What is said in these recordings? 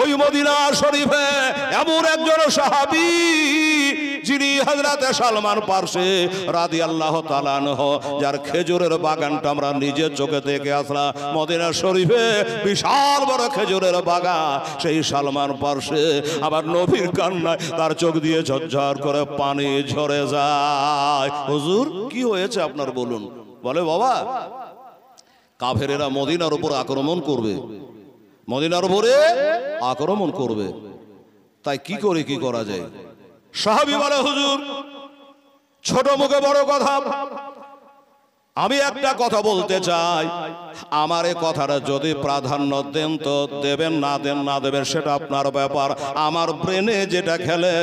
ওই মদিনা শরীফে এমন একজন সাহাবী যিনি হযরত সালমান ফারসি রাদিয়াল্লাহু তাআলা আনহু, যার খেজুরের বাগানটা আমরা নিজে চোখে দেখে আসলাম। মদিনা শরীফে বিশাল বড় খেজুরের বাগান, সেই সালমান ফারসি আবার নবীর কান্নায় তার চোখ দিয়ে ঝরঝর করে পানি ঝরে যায়। হুজুর কি হয়েছে আপনার বলুন? বলে বাবা, কাফেরেরা মদিনার উপর আক্রমণ করবে, মদিনার উপরে আক্রমণ করবে, তাই কি করে কি করা যায়? সাহাবী বলে হুজুর ছোট মুখে বড় কথা, আমি একটা কথা বলতে চাই, আমার এই কথাটা যদি প্রাধান্য দেন তো দেবেন, না দেন না দেবেন সেটা আপনার ব্যাপার। আমার ব্রেনে যেটা খেলে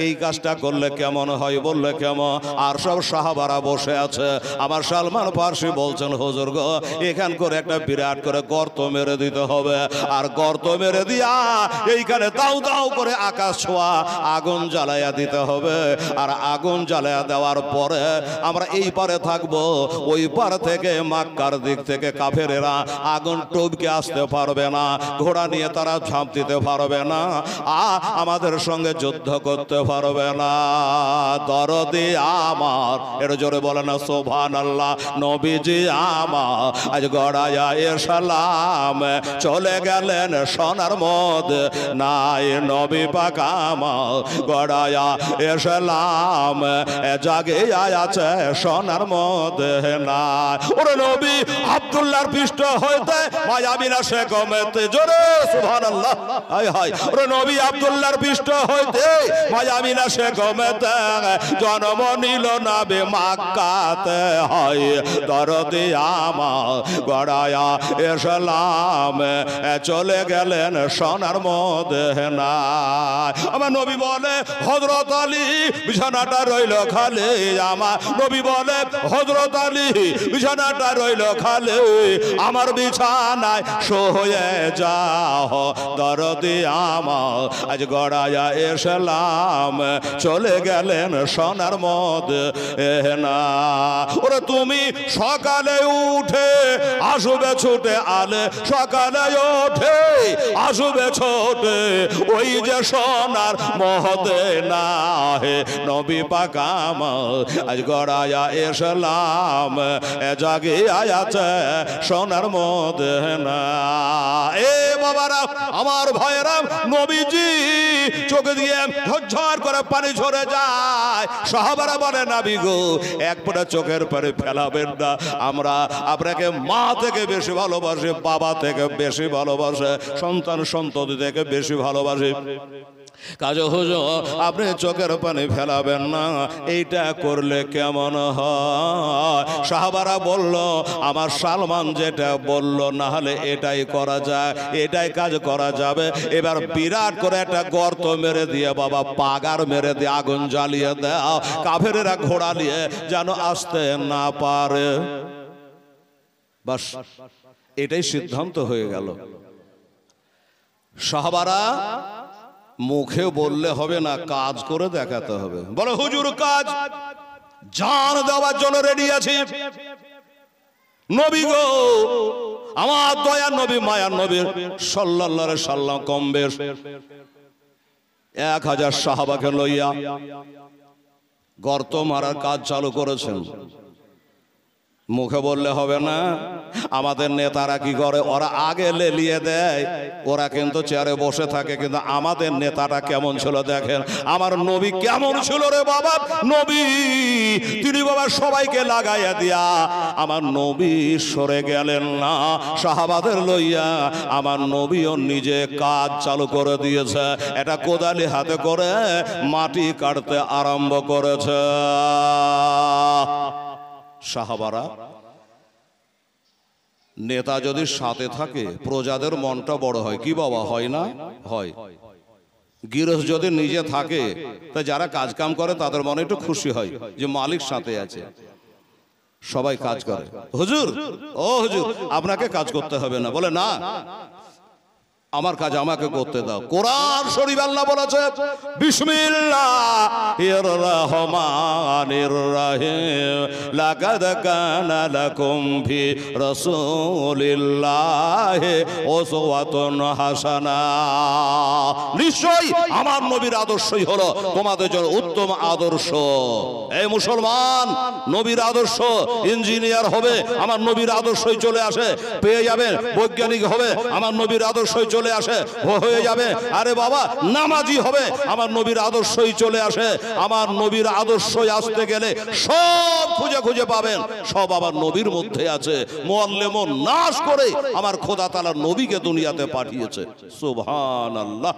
এই কাজটা করলে কেমন হয় বললে কেমন। আর সব সাহাবারা বসে আছে। আমার সালমান ফারসি বলছেন হুজুর গো, এখান করে একটা বিরাট করে গর্ত মেরে দিতে হবে, আর গর্ত মেরে দিয়া এইখানে দাও দাও করে আকাশ ছোঁয়া আগুন জ্বালাইয়া দিতে হবে। আর আগুন জ্বালাইয়া দেওয়ার পরে আমরা এই পারে থাকবো, ওই পার থেকে মক্কার দিক থেকে কাফেরেরা আগুন টপকে আসতে পারবে না, ঘোড়া নিয়ে তারা ঝাঁপ দিতে পারবে না, আমাদের সঙ্গে যুদ্ধ করতে পারবে না। দরদি আমার, এর জোরে বলে না সুবহানাল্লাহ। নবীজি আমার আজ গড়াইয়া সালাম চলে গেলেন সোনার মধ্যে নাই, নবী পাক আমার গড়াইয়া সালাম জাগে আছে সোনার মধ্যে না। ওরে নবী আব্দুল্লাহর পৃষ্ঠ হইতে মায়াবিনা সে গমেতে, জোরে সুবহানাল্লাহ। হায় হায়, ওরে নবী আব্দুল্লাহর পৃষ্ঠ হইতে মায়াবিনা সে গমেতে জন্ম নিল নবী মক্কাতে হয়। দরদি আমার গড়ায়া সালাম চলে গেলেন সোনার মধ্যে না। আমার নবী বলে হযরত আলী বিছানাটা রইল খালি, আমার নবী বলে হযরত আলী বিছানাটা রইল খালি, আমার বিছানায় শুয়ে যাও। দরদি আমার আজ গড়াইয়া সালাম চলে গেলেন সোনার মধ্যে না। ওরে তুমি সকালে উঠে আসবে ছুটে আলে, সকালে উঠে আসবে ছোটে ওই যে সোনার মহদে না হে। নবী পাক আমার আজ গড়াইয়া সালাম জাগে আয়াছে সোনার মধ্যে না। এ বাবারা আমার ভাইয়েরা, নবীজি চোখে দিয়ে ঝরঝর করে পানি ঝরে যায়। সাহাবারা বলে নবী গো এক ফোঁটা চোখের পানি ফেলাবেন না, আমরা আপনাকে মা থেকে বেশি ভালোবাসি, বাবা থেকে বেশি ভালোবাসে, সন্তান সন্ততি থেকে বেশি ভালোবাসি, কাজে হুজুর আপনি চোখের পানি ফেলাবেন না, এইটা করলে কেমন হয়? সাহাবারা বলল আমার সালমান যেটা বলল না হলে এটাই করা যায়, এটাই কাজ করা যাবে। এবার বিরাট করে একটা গর্ত মেরে দিয়ে বাবা পাগার মেরে দিয়ে আগুন জ্বালিয়ে দাও, কাফেরেরা ঘোড়া নিয়ে যেন আসতে না পারে। বাস এটাই সিদ্ধান্ত হয়ে গেল। সাহাবারা মুখে বললে হবে না, কাজ করে দেখাতে হবে। বলে হুজুর কাজ জান দেওয়ার জন্য রেডি আছি। নবী গো আমার দয়ার নবী মায়ার নবী সাল্লাল্লাহু আলাইহি সাল্লাম কম বেশ 1000 সাহাবাকে লইয়া গর্ত মারার কাজ চালু করেছেন। মুখে বললে হবে না, আমাদের নেতারা কি করে, ওরা আগে লেলিয়ে দেয়, ওরা কিন্তু চেয়ারে বসে থাকে, কিন্তু আমাদের নেতাটা কেমন ছিল দেখেন। আমার নবী কেমন ছিল রে বাবা, নবী তিনি বাবা সবাইকে লাগাইয়া দিয়া আমার নবী সরে গেলেন না, সাহাবাদের লইয়া আমার নবীও নিজে কাজ চালু করে দিয়েছে। এটা কোদালি হাতে করে মাটি কাটতে আরম্ভ করেছে। সাহাবারা নেতা যদি সাথে থাকে প্রজাদের মনটা বড় হয়, কি বাবা হয় না? হয়। গৃহস্থ যদি নিজে থাকে তা যারা কাজ কাম করে তাদের মনে একটু খুশি হয় যে মালিক সাথে আছে, সবাই কাজ করে। হুজুর ও হুজুর আপনাকে কাজ করতে হবে না, বলে না আমার কাজ আমাকে করতে দাও। কোরআন শরীফ আল্লাহ বলেছে বিসমিল্লাহির রহমানির রহিম লাকাদ কানা লাকুম ফি রাসূলিল্লাহি উসওয়াতুন হাসানা। নিশ্চয়ই আমার নবীর আদর্শই হলো তোমাদের জন্য উত্তম আদর্শ। এই মুসলমান, নবীর আদর্শ ইঞ্জিনিয়ার হবে, আমার নবীর আদর্শই চলে আসে, পেয়ে যাবেন। বৈজ্ঞানিক হবে, আমার নবীর আদর্শই চলে আসে, হয়ে যাবে। আরে বাবা, নামাজি হবে, আমার নবীর আদর্শই চলে আসে। আমার নবীর আদর্শই আসতে গেলে সব খুঁজে খুঁজে পাবেন, সব আমার নবীর মধ্যে আছে। মুআল্লিমুন নাস করে আমার খোদা তাআলা নবীকে দুনিয়াতে পাঠিয়েছে। সুবহানাল্লাহ।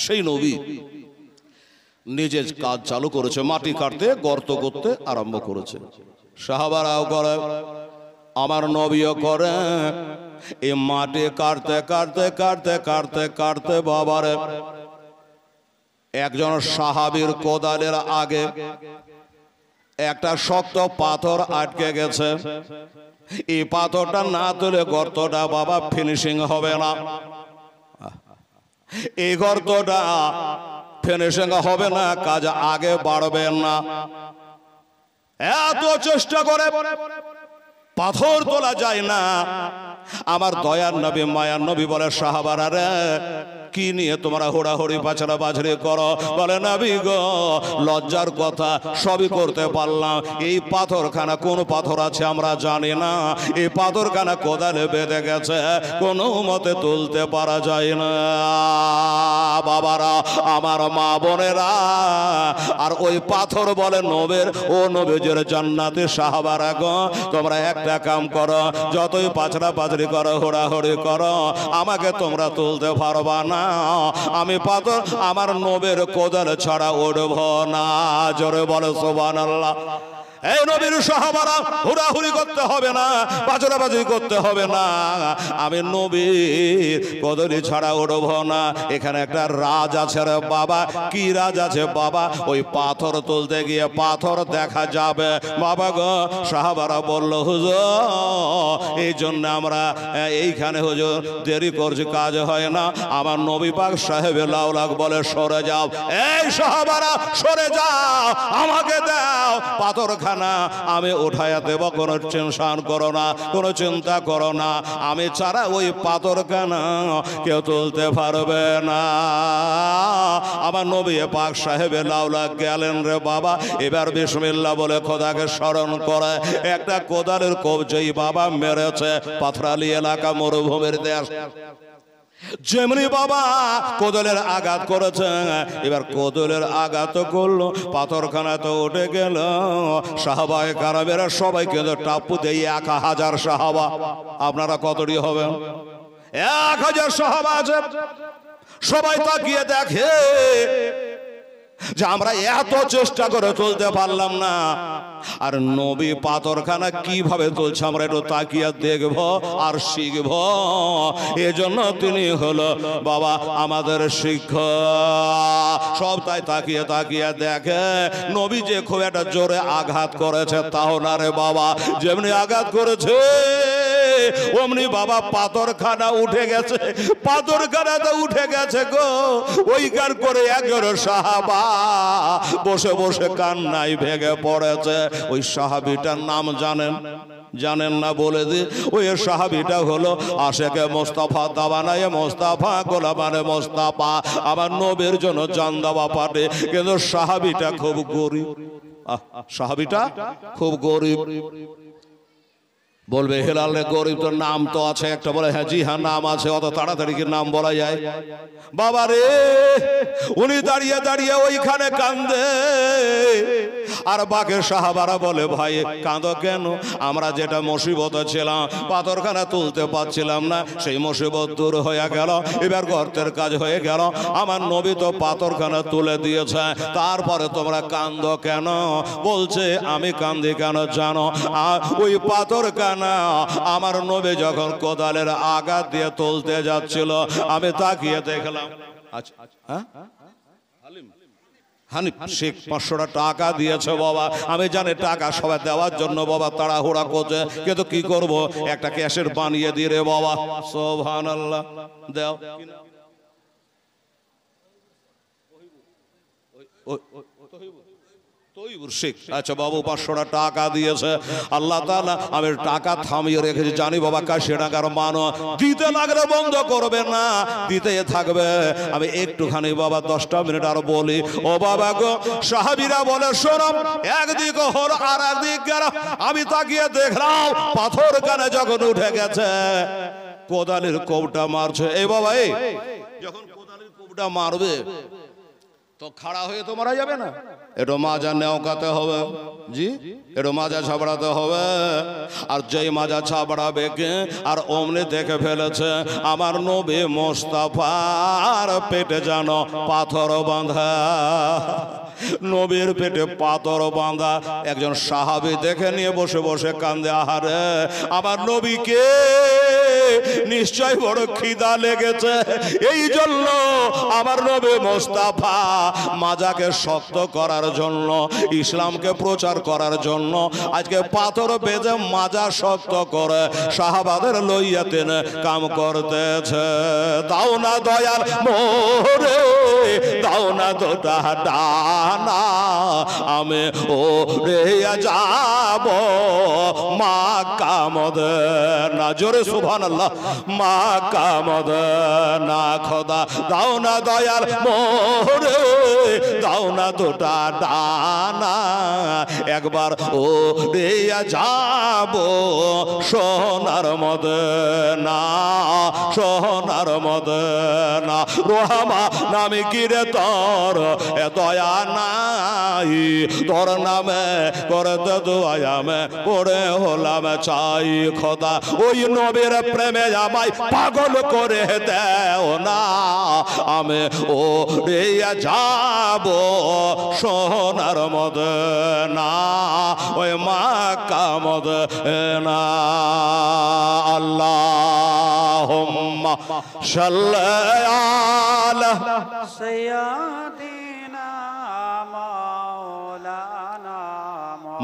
সেই নবী নিজে কাজ চালু করেছে, মাটি কাটতে, গর্ত করতে আরম্ভ করেছে। সাহাবারাও করে, আমার নবীও করে। এই মাটি কাটতে কাটতে কাটতে কাটতে কাটতে বাবারে একজন সাহাবীর কোদালের আগে একটা শক্ত পাথর আটকে গেছে। এই পাথরটা না তুলে গর্তটা বাবা ফিনিশিং হবে না। এই গর্তটা ফিনিশিং হবে না, কাজ আগে বাড়বে না। এত চেষ্টা করে পাথর তোলা যায় না। আমার দয়ার নবী, মায়ার নবী বলে, সাহাবারা রে, কি নিয়ে তোমরা হোড়াহুড়ি পাছড়া বাছড়ি করো? বলে, নবী গো, লজ্জার কথা, সবই করতে পারলাম। এই পাথরখানা কোন পাথর আছে আমরা জানি না। এই পাথরখানা কোদালে বেঁধে গেছে, কোনো মতে তুলতে পারা যায় না। বাবারা, আমার মা বোনেরা, আর ওই পাথর বলে নবীর, ও নবীর জান্নাতে সাহাবারা গো, তোমরা একটা কাম করো, যতই পাছড়া পাছড়ি করো, হোড়াহুড়ি করো, আমাকে তোমরা তুলতে পারবা না। আমি পাথর আমার নবীর কোদাল ছাড়া উঠব না। জোরে বলে সুবহানাল্লাহ। এই নবীর সাহাবারা, হুড়াহুড়ি করতে হবে না, বাজরাবাজি করতে হবে না, আমি নবীর কোদালি ছাড়া উঠব না। এখানে একটা রাজ আছে রে বাবা। কি রাজ আছে বাবা? ওই পাথর তুলতে গিয়ে পাথর দেখা যাবে বাবা গো। সাহাবারা বলল, হুজুর, এই জন্য আমরা এইখানে হুজুর দেরি করছি, কাজ হয় না। আমার নবী পাক সাহেব লাউলাক বলে, সরে যাও। এই সাহাবারা, সরে যাও, আমাকে দাও পাথর খানা, আমি উঠাইয়া দেব, কোনো টেনশন করো না, কোনো চিন্তা করো না। আমি ছাড়া ওই পাথর খানা কেউ তুলতে পারবে না। আমার নবী পাক সাহেবে লাউলা গেলেন রে বাবা। এবার বিসমিল্লাহ বলে খোদাকে স্মরণ করে একটা কোদালের কবজেই বাবা মেরেছে। পাথরালি এলাকা, মরুভূমির দেশ। যেমনি বাবা কোদালের আঘাত করেছে, এবার কোদালের আঘাত করলো, পাথরখানা তো উঠে গেল। সাহাবায়ে কারামেরা সবাই কিন্তু টাপ্পু দেয় 1000 সাহাবা। আপনারা কতটি হবেন? 1000 সাহাবা আছে। সবাই তাকিয়ে দেখে যে আমরা এত চেষ্টা করে তুলতে পারলাম না, আর নবী পাথরখানা কিভাবে তুলছে আমরা একটু তাকিয়ে দেখব আর শিখব। এজন্য তিনি হলো বাবা আমাদের শিক্ষক। সব তাই তাকিয়ে তাকিয়ে দেখে নবী যে খুব একটা জোরে আঘাত করেছে তাও না রে বাবা। যেমনি আঘাত করেছে অমনি বাবা পাথরখানা উঠে গেছে। পাথরখানাতে উঠে গেছে গো। ওইখান করে একজন সাহাবা বসে বসে কান্নায় ভেঙে পড়েছে। ওই সাহাবীটার নাম জানেন? জানেন না? বলে দি। ওই সাহাবীটা হলো আশেকে মোস্তফা, দাবানায়ে মোস্তফা, গোলামানে মোস্তফা, আমার নবীর জন্য জান দেওয়া পারে। কিন্তু সাহাবীটা খুব গরিব। সাহাবীটা খুব গরিব। বলবে, হেলালে গরিব তো নাম তো আছে একটা? বলে, হ্যাঁ জি হ্যাঁ নাম আছে। অত তাড়াতাড়ি কি নাম বলা যায়? বাবা রে, উনি দাঁড়িয়ে দাঁড়িয়ে ওইখানে কান্দে। আর বাকি সাহাবারা বলে, ভাই কাঁদো কেন? আমরা যেটা মুসিবতে ছিলাম, পাথরখানা তুলতে পারছিলাম না, সেই মুসিবত দূর হয়ে গেল। এবার গর্তের কাজ হয়ে গেল। আমার নবী তো পাথরখানা তুলে দিয়েছে, তারপরে তোমরা কান্দো কেন? বলছে, আমি কান্দি কেন জানো? ওই পাথরখানা আমার নবী যখন কোদালের আঘাত দিয়ে তুলতে যাচ্ছিল, আমি তাকিয়ে দেখলাম। আচ্ছা, হ্যাঁ, হানিফ শেখ 500 টাকা দিয়েছে বাবা। আমি জানি টাকা সবাই দেওয়ার জন্য বাবা তাড়াহুড়া করছে, কিন্তু কি করব, একটা ক্যাশের বানিয়ে দিয়ে রে বাবা। সুবহানাল্লাহ। দাও আচ্ছা বাবু 500 টাকা দিয়েছে আল্লাহ তাআলা, আমি টাকা থামিয়ে রেখেছি, জানি বাবা কাশি টাকার মানো দিতে লাগলে বন্ধ করবে না, দিতে থাকবে। আমি একটুখানি বাবা 10টা মিনিট আর বলি। ও বাবা গো, সাহাবীরা বলে শোনো, একদিকে হল আর একদিক গেল। আমি তাকিয়ে দেখলাম পাথর কানে যখন উঠে গেছে, কোদালির কোপটা মারছে। এই বাবা, এই যখন কোদালির কোপটা মারবে তো খাড়া হয়ে তো মারা যাবে না, একটু মাজা নেওকাতে হবে, জি একটু মাজা ছাবড়াতে হবে। আর যেই মাজা ছাবড়াবে কে, আর অমনি দেখে ফেলেছে আমার নবী মোস্তাফার পেটে যেন পাথর বাঁধা, নবীর পেটে পাথর বাঁধা। একজন সাহাবী দেখে নিয়ে বসে বসে কান্দে, আহারে আমার নবীকে নিশ্চয় বড় খিদা লেগেছে, এই জন্য আমার নবী মোস্তাফা মাজাকে শক্ত করার জন্য, ইসলামকে প্রচার করার জন্য আজকে পাথর বেঁধে মাজা শক্ত করে সাহাবাদের লইয়া তিনি কাম করতেছে। দাও না দয়াল মোরে, দাও না দুটা ডানা, আমি ওরে যাব মক্কা মদিনা। জোরে সুবহানাল্লাহ। মক্কা মদিনা খোদা দাও না দয়াল মোরে, দাও না দুটা ডানা, একবার ওরে যাব সোনার মদিনা, সোনার মদিনা। রহমা নামে কিরে তোর দয়া নাই, তোর নামে করতে দোয়ামে পড়ে হলাম চাই খোদা, ওই নবীর প্রেমে আমায় পাগল করে দেও না, আমি ও রে যাব সোনার মদিনা, ওই মক্কা মদিনা। আল্লাহুম্মা সাল্লি আলা সাইয়্যিদিনা মাওলানা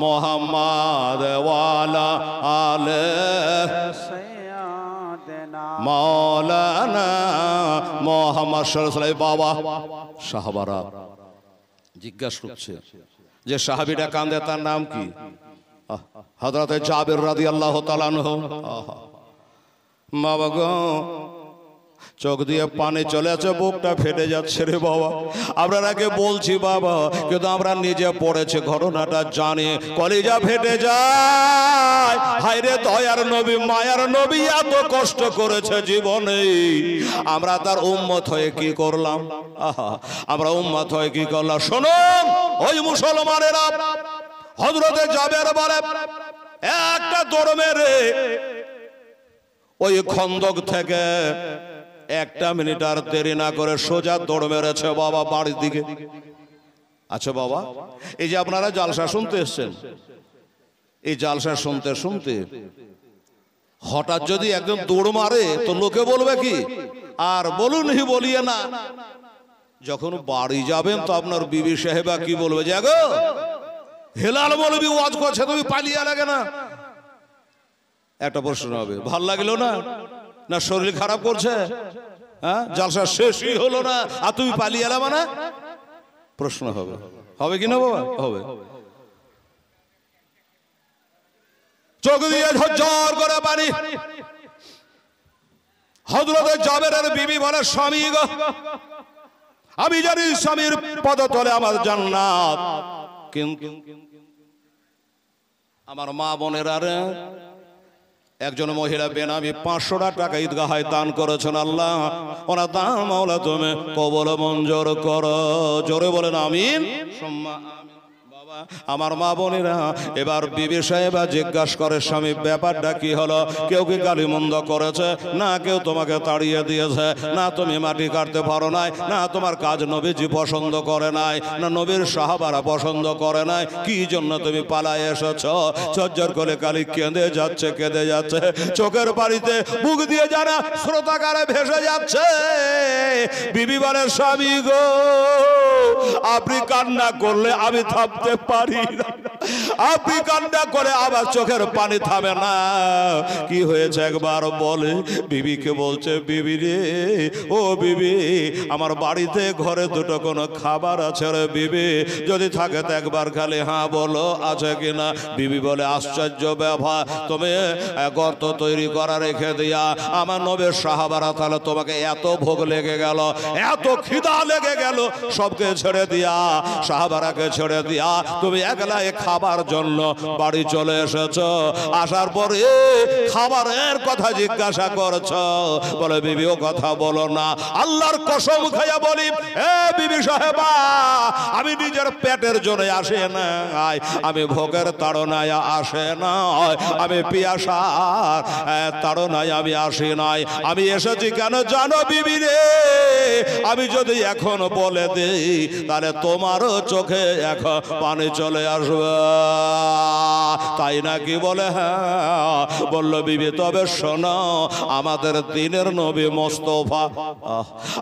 মুহাম্মদ ওয়ালা আলে সাইয়্যিদিনা মাওলানা মুহাম্মদ সাল্লাল্লাহু আলাইহি। বাবা সাহাবারা জিজ্ঞাসা করছে যে সাহাবীটা কান্দে তার নাম কি? হযরত জাবের রাদিয়াল্লাহু তাআলা আনহু। বাবা গো, চোখ দিয়ে পানি চলে আসে, বুকটা ফেটে যাচ্ছে রে বাবা। আপনারাকে বলছি বাবা, কিন্তু আমরা নিজে পড়েছি, ঘটনাটা জানি, কলিজা ফেটে যায়। হায়রে দয়ার নবী, মায়ার নবী এত কষ্ট করেছে জীবনে, আমরা তার উম্মত হয়ে কি করলাম? আমরা উম্মত হয়ে কি করলাম? শুনুন, ওই মুসলমানেরা হযরতে জাবের বলে একটা দৌড় মেরে ওই খন্দক থেকে 1 মিনিট আর দেরি না করে সোজা দৌড় মেরেছে বাবা বাড়ির দিকে। আচ্ছা বাবা, এই যে আপনারা জালসা শুনতে এসছেন, এই জালসা শুনতে শুনতে হঠাৎ যদি একদম দৌড় মারে তো লোকে বলবে কি? আর বলুন হি বলিয়ে না, যখন বাড়ি যাবেন তো আপনার বিবি সাহেবা কি বলবে? যে গো হেলাল বলবি ওয়াজ করছে, তুমি পালিয়ে লাগে না? একটা প্রশ্ন হবে, ভাল লাগলো না, না শরীর খারাপ করছে, হ্যাঁ জালসা শেষই হলো না আর তুমি পালিয়ে এলা মানে? প্রশ্ন হবে, হবে কি না বাবা? হবে। চোখ দিয়ে ঝরঝর করে পানি। হযরতে জাবেরের বিবি বলে, স্বামী গো, আমি জানি স্বামীর পদতলে আমার জান্নাত, কিন্তু আমার মা বোনেরা রে, একজন মহিলা বেনামি 500 টাকা ঈদগাহে দান করেছেন। আল্লাহ ওনা দান মাওলা তুমি কবুল মঞ্জুর করো। জোরে বলেন আমিন। বাবা আমার মা বোনেরা, এবার বিবি সাহেবা জিজ্ঞাসা করে, স্বামী ব্যাপারটা কি হলো? কেউ কি গালিমন্দ করেছে? না কেউ তোমাকে তাড়িয়ে দিয়েছে? না তুমি মাটি কাটতে পারো নাই? না তোমার কাজ নবীজি পছন্দ করে নাই? না নবীর সাহাবারা পছন্দ করে নাই? কি জন্য তুমি পালায় এসেছ? ঝরঝর করে কালি কেঁদে যাচ্ছে, কেঁদে যাচ্ছে, চোখের পানিতে বুক দিয়ে যারা স্রোতাকারে ভেসে যাচ্ছে। বিবি বলে, স্বামী গো, আপনি কান্না করলে আমি থামতে পারি না, আপনি কান্না করে আবার চোখের পানি থামে না। কি হয়েছে একবার বলে। বিবিকে বলছে, বিবি রে, ও বিবি, আমার বাড়িতে ঘরে দুটো কোনো খাবার আছে রে বিবি, যদি থাকে তো একবার খালি হ্যাঁ বলো আছে কিনা। বিবি বলে, আশ্চর্য ব্যাপার, তুমি গর্ত তৈরি করা রেখে দিয়া আমার নবীর সাহাবারা, তাহলে তোমাকে এত ভোগ লেগে গেল, এত খিদা লেগে গেল, সবকে ছেড়ে দিয়া, সাহাবারাকে ছেড়ে দিয়া তুমি একলাই খাবার জন্য বাড়ি চলে এসেছো। আসার পরে খাবারের কথা জিজ্ঞাসা করছো। বলে, বিবি ও কথা বলো না, আল্লাহর কসম খাইয়া বলি, এ বিবি সাহেবা, আমি নিজের পেটের জন্য আসে না, আমি ভোগের তাড়নায় আসে না, আমি পিয়াসার তাড়নায় আমি আসি নাই। আমি এসেছি কেন জানো বিবি রে? আমি যদি এখন বলে দিই তাহলে তোমারও চোখে এখন পানি চলে আসবে। তাই নাকি? বলে হ্যাঁ। বলল, বিবি তবে শোনো, আমাদের দিনের নবী মোস্তফা,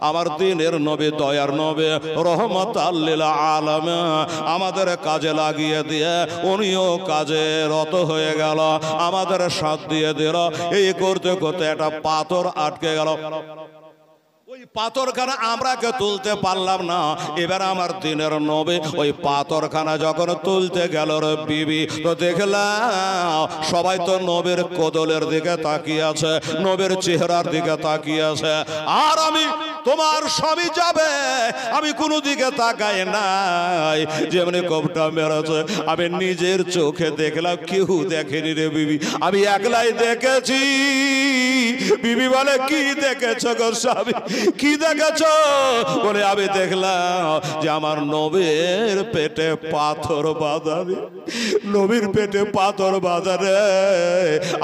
আমার দিনের নবী, দয়ার নবী, রহমাতাল লিল আলামিন, আমাদের কাজে লাগিয়ে দিয়ে উনিও কাজে রত হয়ে গেল, আমাদের সাথ দিয়ে দিল। এই করতে করতে একটা পাথর আটকে গেল। ওই পাথরখানা আমরা কে তুলতে পারলাম না। এবার আমার দিনের নবী ওই পাথরখানা যখন তুলতে গেল রে বিবি, তো দেখলাম সবাই তো নবীর কোদলের দিকে তাকিয়ে আছে, নবীর চেহারার দিকে তাকিয়ে আছে। আর আমি, তোমার স্বামী যাবে, আমি কোনো দিকে তাকাই নাই, যেমনি কোপটা মেরেছে আমি নিজের চোখে দেখলাম, কেউ দেখেনি রে বিবি, আমি একলাই দেখেছি। বিবি বলে, কি দেখেছ গো স্বামী, কি দেখেছ? বলে, আমি দেখলাম যে আমার নবীর পেটে পাথর বাঁধা রে, নবীর পেটে পাথর বাঁধা রে।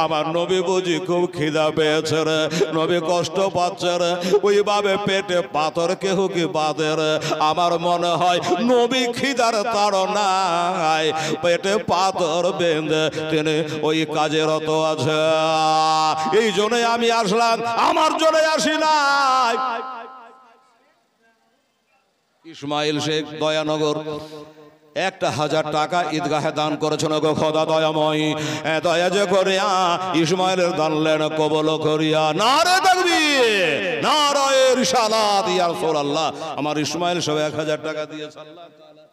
আমার নবী বুঝি খুব খিদা পেয়েছে রে, নবী কষ্ট পাচ্ছে রে, ওইভাবে পেটে পাথর কেহ কি বাঁধে রে? আমার মনে হয় নবী খিদার তাড়নায় পেটে পাথর বেঁধে তিনি ওই কাজে রত আছে। এই জন্যই আমি আসলাম, আমার জন্য আসি নাই। ইসমাইল শেখ দয়ানগর 1000 টাকা ঈদগাহে দান করেছেন। গো খোদা দয়াময়, দয়া যে করিয়া ইসমাইলের দান লেন কবল করিয়া। নারে তাকবীর, নারে রিসালাত, ইয়া রাসূলুল্লাহ। আমার ইসমাইল সব 1000 টাকা দিয়েছে আল্লাহ তাআলা,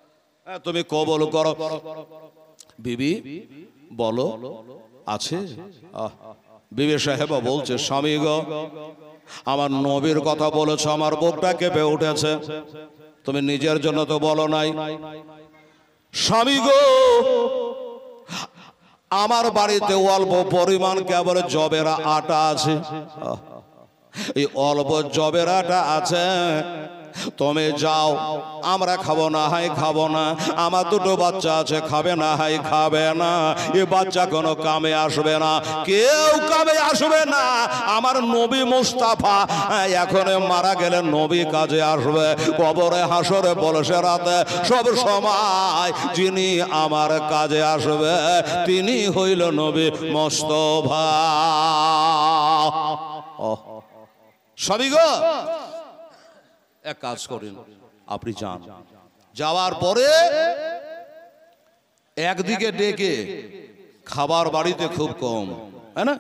তুমি কবল করো। বিবি বলো আছে? বিবি সাহেবা বলছে, স্বামী গো, আমার নবীর কথা বলেছ, আমার বুকটা কেঁপে উঠেছে, তুমি নিজের জন্য তো বলো নাই। স্বামী গো, আমার বাড়িতে অল্প পরিমাণ কেবল জবের আটা আছে, এই অল্প জবের আটা আছে, তুমি যাও, আমরা খাবো না, হাই খাবো না, আমার দুটো বাচ্চা আছে, খাবে না, হাই খাবে না, এ বাচ্চা কোনো কামে আসবে না, কেউ কামে আসবে না। আমার নবী মুস্তাফা এখন মারা গেলে নবী কাজে আসবে, কবরে হাসরে বলসে রাতে সব সময় যিনি আমার কাজে আসবে তিনি হইল নবী মুস্তাফা। সবই গো, এক কাজ করেন, আপনি যান, যাওয়ার পরে একদিকে ডেকে, খাবার বাড়িতে খুব কম, হ্যাঁ না,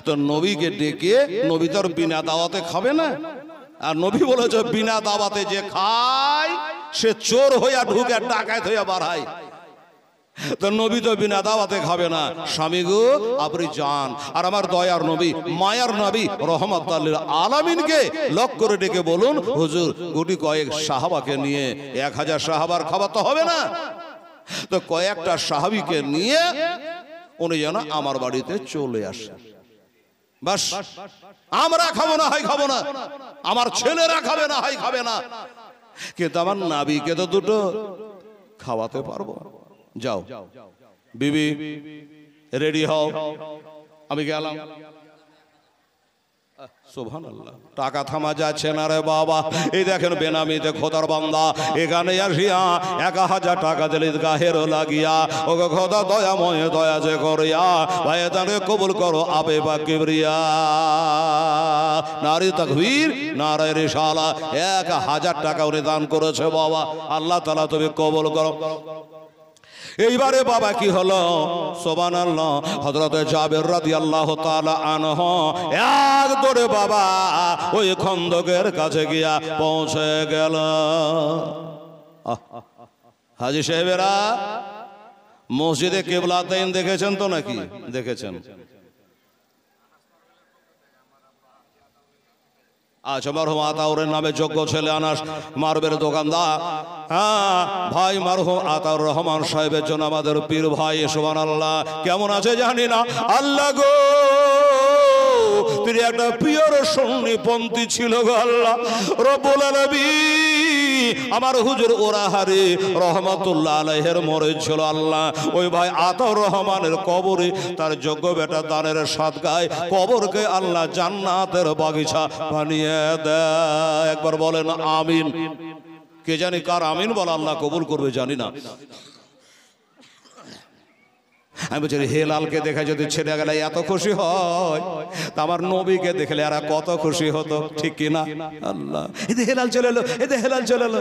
তো নবীকে ডেকে, নবী তো বিনা দাওয়াতে খাবে না, আর নবী বলেছে বিনা দাওয়াতে যে খায় সে চোর হইয়া ঢুকে, ডাকাত হইয়া বাড়ায়, তো নবী তো বিনা দাওয়াতে খাবে না। স্বামী গো, আপনি যান, আর আমার দয়ার নবী, মায়ার নবী রহমাতুল লিল আলামিনকে লক করে ডেকে বলুন, হুজুর গুটি কয়েক সাহাবাকে নিয়ে, 1000 সাহাবার খাবার তো হবে না, তো কয়েকটা সাহাবীকে নিয়ে উনি যেন আমার বাড়িতে চলে আসে। বাস, আমরা খাবো না, হাই খাবো না, আমার ছেলেরা খাবে না, হাই খাবে না, কিন্তু আমার নাবিকে তো দুটো খাওয়াতে পারবো। যাও বিবি, রেডি হও, আমি গেলাম। সুবহানাল্লাহ, টাকা থামা যাচ্ছে না রে বাবা। এই দেখেন বেনামিতে খোদার বান্দা এখানে আসিয়া 1000 টাকা দিলে গাহের লাগিয়া, ও খোদা দয়াময়, দয়া যে করিয়া ভাই তাকে কবুল করো, আপে বা কিবরিয়া। নারী তাকবীর, নারে রিসালা। 1000 টাকা উনি দান করেছে বাবা, আল্লাহ তাআলা তুমি কবুল করো। এইবারে বাবা কি হলো? সুবহানাল্লাহ, হযরত জাবের রাদিয়াল্লাহু তাআলা আনহু এক দৌড়ে বাবা ওই খন্দকের কাছে গিয়া পৌঁছে গেল। হাজী সাহেবেরা মসজিদে কিবলাতাইন দেখেছেন তো নাকি? দেখেছেন? আচ্ছা, মারহুম আতাউরের নামে যোগ্য ছেলে আনাস মারবের দোকানদার, হ্যাঁ ভাই মারহুম আতাউর রহমান সাহেবের জন্য আমাদের পীর ভাই, সুবহানাল্লাহ, কেমন আছে জানি না। আল্লাহ গো, তিনি একটা পিওর সুন্নিপন্থী ছিল গো আল্লাহ রব্বুল আলামিন। আমার হুজুর ওরাহারি রহমাতুল্লাহ আলাইহির মরিদ ছিল আল্লাহ। ওই ভাই আতাউর রহমানের কবরে তার যোগ্য বেটা দানের সাদগায় কবরকে আল্লাহ জান্নাতের বাগিচা বানিয়ে দেয়। একবার বলেন আমিন। কে জানি কার আমিন বলা আল্লাহ কবুল করবে জানি না। আমি বলছি হে লালকে দেখে যদি ছেড়ে গেলে এত খুশি হয়, তা আমার নবীকে দেখলে আর কত খুশি হতো, ঠিক কিনা? আল্লাহ, এতে হেলাল চলে এলো, এতে হেলাল চলে এলো।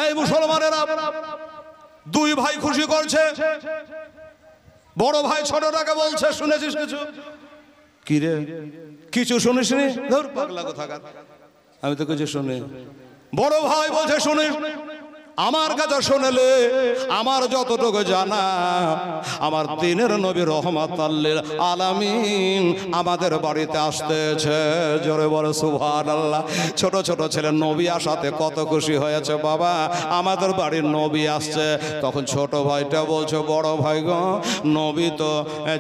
এই মুসলমানেরা, দুই ভাই খুশি করছে। বড় ভাই ছোটটাকে বলছে, শুনেছিস কিছু? কি রে, কিছু শুনিস নি? ধর পাগলা কোথাকার, আমি তো কিছু শুনি। বড় ভাই বলছে শুনিস, আমার কাছে শুনলে আমার যতটুকু জানা, আমার দিনের নবী রহমাতুল লিল আলামিন আমাদের বাড়িতে আসতেছে। জোরে বলে সুবহানাল্লাহ। ছোট ছোট ছেলে নবী আসাতে কত খুশি হয়েছে বাবা, আমাদের বাড়ির নবী আসছে। তখন ছোট ভাইটা বলছে, বড় ভাই গো, নবী তো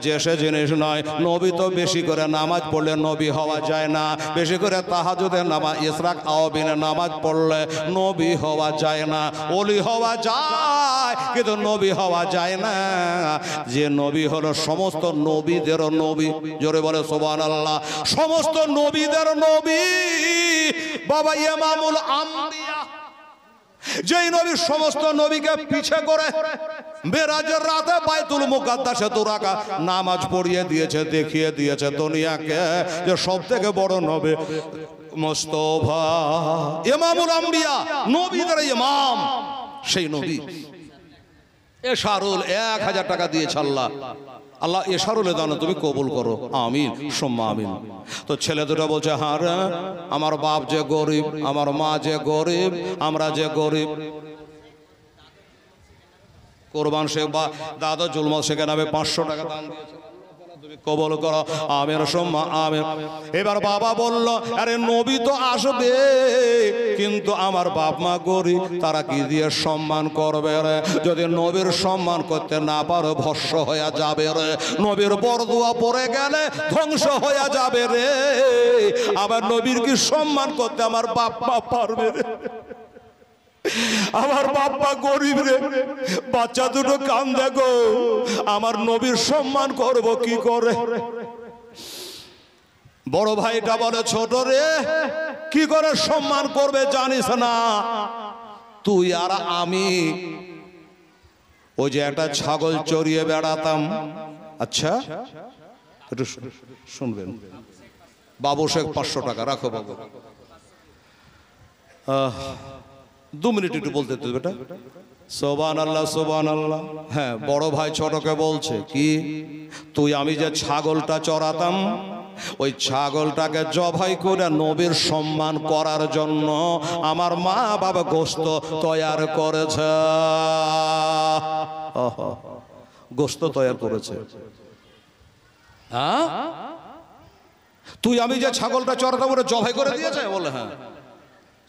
যে সে জিনিস নয়, নবী তো বেশি করে নামাজ পড়লে নবী হওয়া যায় না, বেশি করে তাহাজ্জুদের নামাজ, ইশরাক আওয়াবিনের নামাজ পড়লে নবী হওয়া যায় না। ওলি হওয়া যায় কিন্তু নবী হওয়া যায় না। যে নবী হলো সমস্ত নবীদের নবী, জোরে বলে সুবহানাল্লাহ, সমস্ত নবীদের নবী বাবা ইমামুল আম্বিয়া। যেই নবী সমস্ত নবীকে পিছে করে মেরাজের রাতে বাইতুল মুকাদ্দাসে দুরাকা নামাজ পড়িয়ে দিয়েছে, দেখিয়ে দিয়েছে দুনিয়াকে যে সবথেকে বড় নবী মুস্তাফা ইমামুল আম্বিয়া, নবীদের ইমাম, সেই নবী এশারুল 1000 টাকা দিয়েছে আল্লাহ। আল্লাহ এশারুল দান তুমি কবুল করো, আমিন সুম্মা আমিন। তো ছেলে দুটো বলছে, হ্যাঁ রে, আমার বাপ যে গরিব, আমার মা যে গরিব, আমরা যে গরিব। কোরবান শেখ বা দাদা জুলমত শেখের নামে 500 টাকা দান দিয়েছে, তুমি কবুল করো, আমিন সুম্মা আমিন। এবার বাবা বলল, আরে নবী তো আসবে, কিন্তু আমার বাপ মা গরিব, তারা কি দিয়ে সম্মান করবে রে? যদি নবীর সম্মান করতে না পারো ভস্য হয়ে যাবে রে, নবীর বরদুয়া পড়ে গেলে ধ্বংস হয়ে যাবে রে। আবার নবীর কি সম্মান করতে আমার বাপ মা পারবে রে? আমার বাবা গরিব রে, বাচ্চা দুটো কান্দে গো, আমার নবীর সম্মান করব কি করে? বড় ভাইটা বলে, ছোট রে, কি করে সম্মান করবে জানিস না? তুই আর আমি ওই যে একটা ছাগল চড়িয়ে বেড়াতাম। আচ্ছা একটু শুনবেন, বাবু শেখ 500 টাকা রাখো বাবু। 2 মিনিট একটু বলতে তো বেটা। সুবহানাল্লাহ সুবহানাল্লাহ। হ্যাঁ, বড় ভাই ছোটকে বলছে, কি তুই আমি যে ছাগলটা চড়াতাম, ওই ছাগলটাকে জবাই করে নবীর সম্মান করার জন্য আমার মা বাবা গোশত তৈয়ার করেছে। গোশত তৈয়ার করেছে। হ্যাঁ, তুই আমি যে ছাগলটা চড়াতাম ওরা জবাই করে দিয়েছে? বলে হ্যাঁ।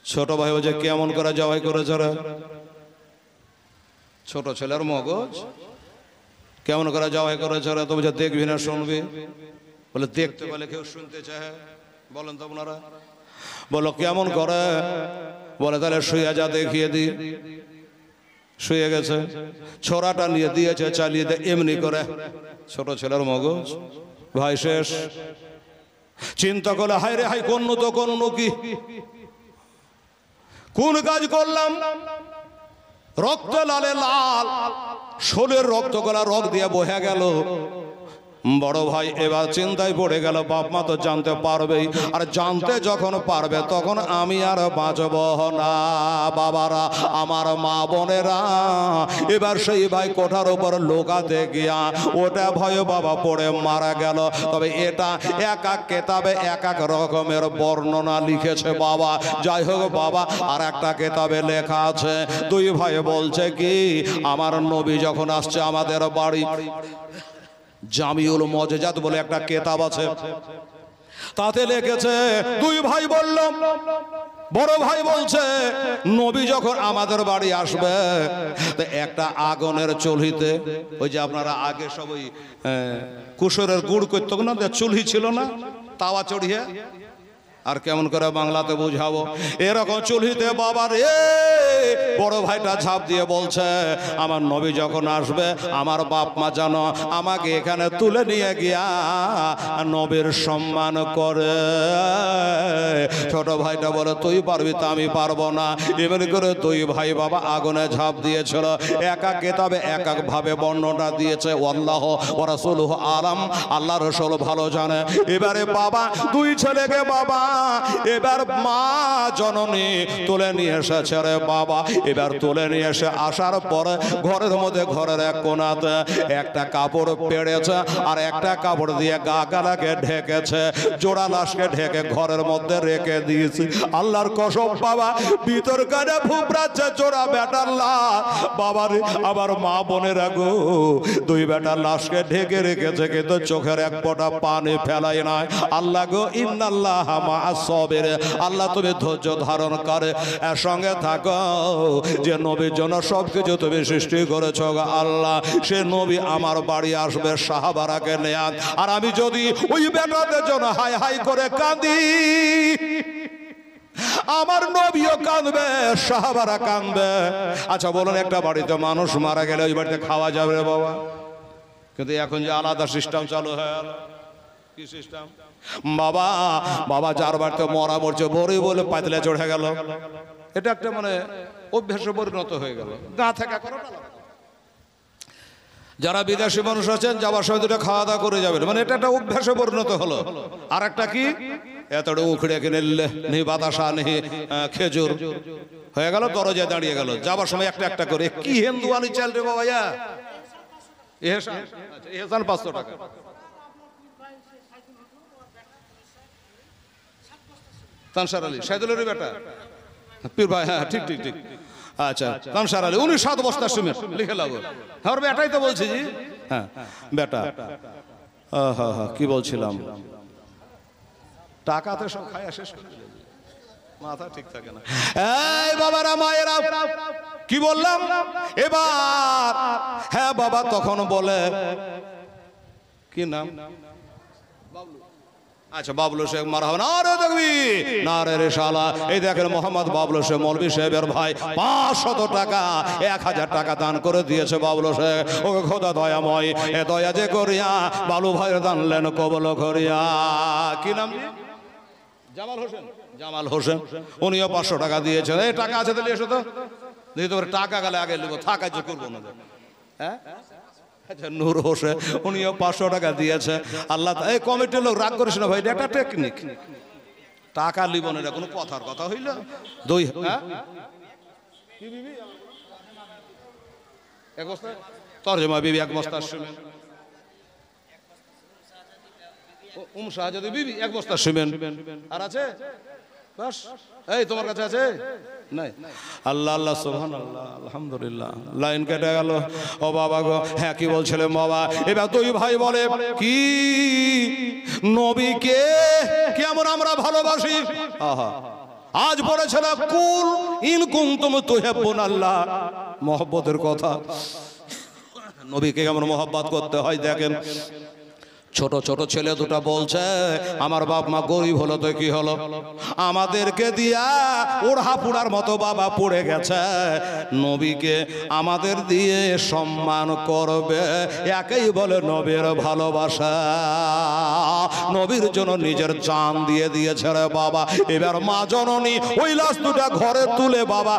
ছোট ভাই বলছে, কেমন করে জবাই করেছে রে? ছোট ছেলের মগজ, কেমন করে জবাই করেছে রে? তো বলছে, দেখবি না শুনবি? বলে দেখতে বলে কেউ শুনতে চায়? বলেন তো আপনারা। বলো কেমন করে? বলে তাহলে শুয়ে যা, দেখিয়ে দি। শুয়ে গেছে, ছোড়াটা নিয়ে দিয়েছে, চালিয়ে দে এমনি করে। ছোট ছেলের মগজ ভাই শেষ। চিন্তা করলে হাই রে হাই, কোন তো কোন কি, কোন কাজ করলাম? রক্ত লালে লাল, শোলের রক্ত গলা রক দিয়ে বহে গেল। বড় ভাই এবার চিন্তায় পড়ে গেল, বাপ মা তো জানতে পারবেই, আর জানতে যখন পারবে তখন আমি আর বাঁচব না। বাবারা, আমার মা বোনেরা, এবার সেই ভাই কোঠার উপর লোকাতে গিয়া ওটা ভয়ে বাবা পড়ে মারা গেল। তবে এটা এক এক কেতাবে এক এক রকমের বর্ণনা লিখেছে বাবা। যাই হোক বাবা, আর একটা কেতাবে লেখা আছে, দুই ভাই বলছে কি, আমার নবী যখন আসছে আমাদের বাড়ি, জামিউল মজেজাত বলে একটা কেতাব আছে, তাতে লিখেছে, দুই ভাই বলল, বড় ভাই বলছে নবী যখন আমাদের বাড়ি আসবে তো একটা আগুনের চুল্হিতে, ওই যে আপনারা আগে সব ওই কুসরের গুড় করতো না, চুল্হি ছিল না, তাওয়া চড়িয়ে, আর কেমন করে বাংলাতে বুঝাবো, এরকম চুল্হিতে বাবা রে বড় ভাইটা ঝাঁপ দিয়ে বলছে, আমার নবী যখন আসবে আমার বাপ মা যেন আমাকে এখানে তুলে নিয়ে গিয়া নবীর সম্মান করে। ছোট ভাইটা বলে, তুই পারবি, তা আমি পারবো না। এমনি করে দুই ভাই বাবা আগুনে ঝাঁপ দিয়েছিল। এক এক কিতাবে এক এক ভাবে বর্ণনা দিয়েছে, আল্লাহ ওয়া রাসূলুহু আলাম, আল্লাহ রাসূল ভালো জানে। এবারে বাবা দুই ছেলেকে বাবা এবার মা জননী তুলে নিয়ে এসেছে রে বাবা। এবার তুলে নিয়ে এসে আসার পরে ঘরের মধ্যে, ঘরের এক কোণাতে একটা কাপড় পেড়েছে আর একটা কাপড় দিয়ে গা গালাকে ঢেকেছে, জোড়া লাশকে ঢেকে ঘরের মধ্যে রেখে দিয়েছি। আল্লাহর কসম বাবা, ভিতর কানে ফুপড়াচ্ছে জোড়া বেটার লাশ। বাবার আবার মা বোনের গো, দুই বেটার লাশকে ঢেকে রেখেছে, কিন্তু চোখের এক ফোঁটা পানি ফেলাই নাই। আল্লাহ গো, ইন্নাল্লাহ মা'আস সাবির, আল্লাহ তুমি ধৈর্য ধারণ করে এর সঙ্গে থাকো। যে নবীর জন্য সবকিছু তুমি সৃষ্টি করেছো আল্লাহ, সে নবী আমার বাড়ি আসবে সাহাবারাকে নেয়া, আর আমি যদি ওই বেটাদের জন্য হাই হাই করে কাঁদি, আমার নবীও কাঁদবে, সাহাবারা কাঁদবে। আচ্ছা বলুন, একটা বাড়িতে মানুষ মারা গেলে ওই বাড়িতে খাওয়া যাবে রে বাবা? কিন্তু এখন যে আলাদা সিস্টেম চালু হয়ে গেল, কি সিস্টেম বাবা? বাবা যার বাড়িতে মরা মরছে বড়ি বলে পাতলে চড়ে গেল, এটা একটা মানে অভ্যাসে পরিণত হয়ে গেল। গা থেকে যারা বিদেশি মানুষ আছেন যাবার সময় দুটো খাওয়া দাওয়া করে যাবেন, মানে এটা একটা অভ্যাসে পরিণত হলো। আর একটা কি, এতটা উখড়ে কিনে নেই বাতাসা নেই খেজুর হয়ে গেল, দরজায় দাঁড়িয়ে গেল, যাবার সময় একটা একটা করে। কি হিন্দু আনি চাল রে বাবা, এহসান 500 টাকা। তানসার আলী সাইদুলের বেটা পীর ভাই, হ্যাঁ ঠিক ঠিক ঠিক, আচ্ছা তানসার আলী, উনি 7 বস্তা সিমেন্ট লিখে লাগো। হ্যাঁ বেটাই তো বলছি জি, হ্যাঁ বেটা। কি বলছিলাম, টাকাতে সব খায়া শেষ করে মাথা ঠিক থাকে না। এই বাবারা মায়েরা, কি বললাম এবার? হ্যাঁ বাবা তখন বলে, কি নাম? আচ্ছা বাবলু শেখ মারা হবে না রে, দেখবি না রে শালা। এই দেখেন মোহাম্মদ বাবলু শেখ মৌলভী সাহেবের ভাই 500 টাকা 1000 টাকা দান করে দিয়েছে বাবলু শেখ। ওকে খোদা দয়াময়, এ দয়া যে করিয়া বাবলু ভাইয়ের দানলেন কবল করিয়া। কি নাম? জামাল হোসেন। জামাল হোসেন, উনিও 500 টাকা দিয়েছেন। এই টাকা আছে তাহলে এসো তো, দিতে পারে টাকা গেলে আগে নেবো, থাকা যে করবো না। হ্যাঁ আচ্ছা নূর হোসেন, উনিও 500 টাকা দিয়েছে। আল্লাহ, এই কমিটির লোক রাগ করিস না ভাই, এটা একটা টেকনিক। টাকা লিবন, এটা কোনো কথার কথা হইল? দুই এক বস্তা তরজমা বিবি, এক বস্তা সিমেন্ট। শাহজাদি বিবি 1 বস্তা সিমেন্ট। আর আছে বাস? এই তোমার কাছে আছে? নাই। আল্লাহ আল্লাহ সুবহানাল্লাহ, আলহামদুলিল্লাহ। লাইন কেটে গেল। ও বাবা গো, হ্যাঁ কি বলছিলেন বাবা? এবার দুই ভাই বলে, কি নবীকে কেমন আমরা ভালোবাসি। আহা, আজ পড়েছিল কুল ইন কুনতুম তুহিব্বুনাল্লাহ, মহব্বতের কথা। নবীকে কেমন মহব্বত করতে হয় দেখেন। ছোট ছোট ছেলে দুটা বলছে, আমার বাপ মা গরিব হলো তো কি হলো, আমাদেরকে দিয়া ওড়হা পুড়ার মতো বাবা পড়ে গেছে, নবীকে আমাদের দিয়ে সম্মান করবে, একেই বলে নবীর ভালোবাসা। নবীর জন্য নিজের জান দিয়ে দিয়েছে রে বাবা। এবার মা জননী ওই লাশ দুটা ঘরে তুলে বাবা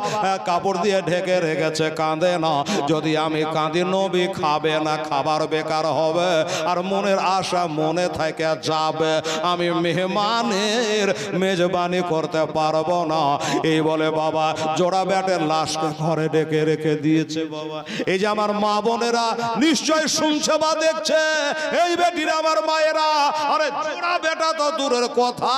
কাপড় দিয়ে ঢেকে রেখেছে, কাঁদে না। যদি আমি কাঁদি নবী খাবে না, খাবার বেকার হবে। আর মনের আশা মনে থেকে যাবে, আমি মেহমানের মেজবানি করতে পারবো না। এই বলে বাবা জোড়া ব্যাটের লাশকে ঘরে ডেকে রেখে দিয়েছে। বাবা এই যে আমার মা বোনেরা নিশ্চয় শুনছে বা দেখছে, এই বেটিরা আমার মায়েরা, আরে জোড়া বেটা তো দূরের কথা,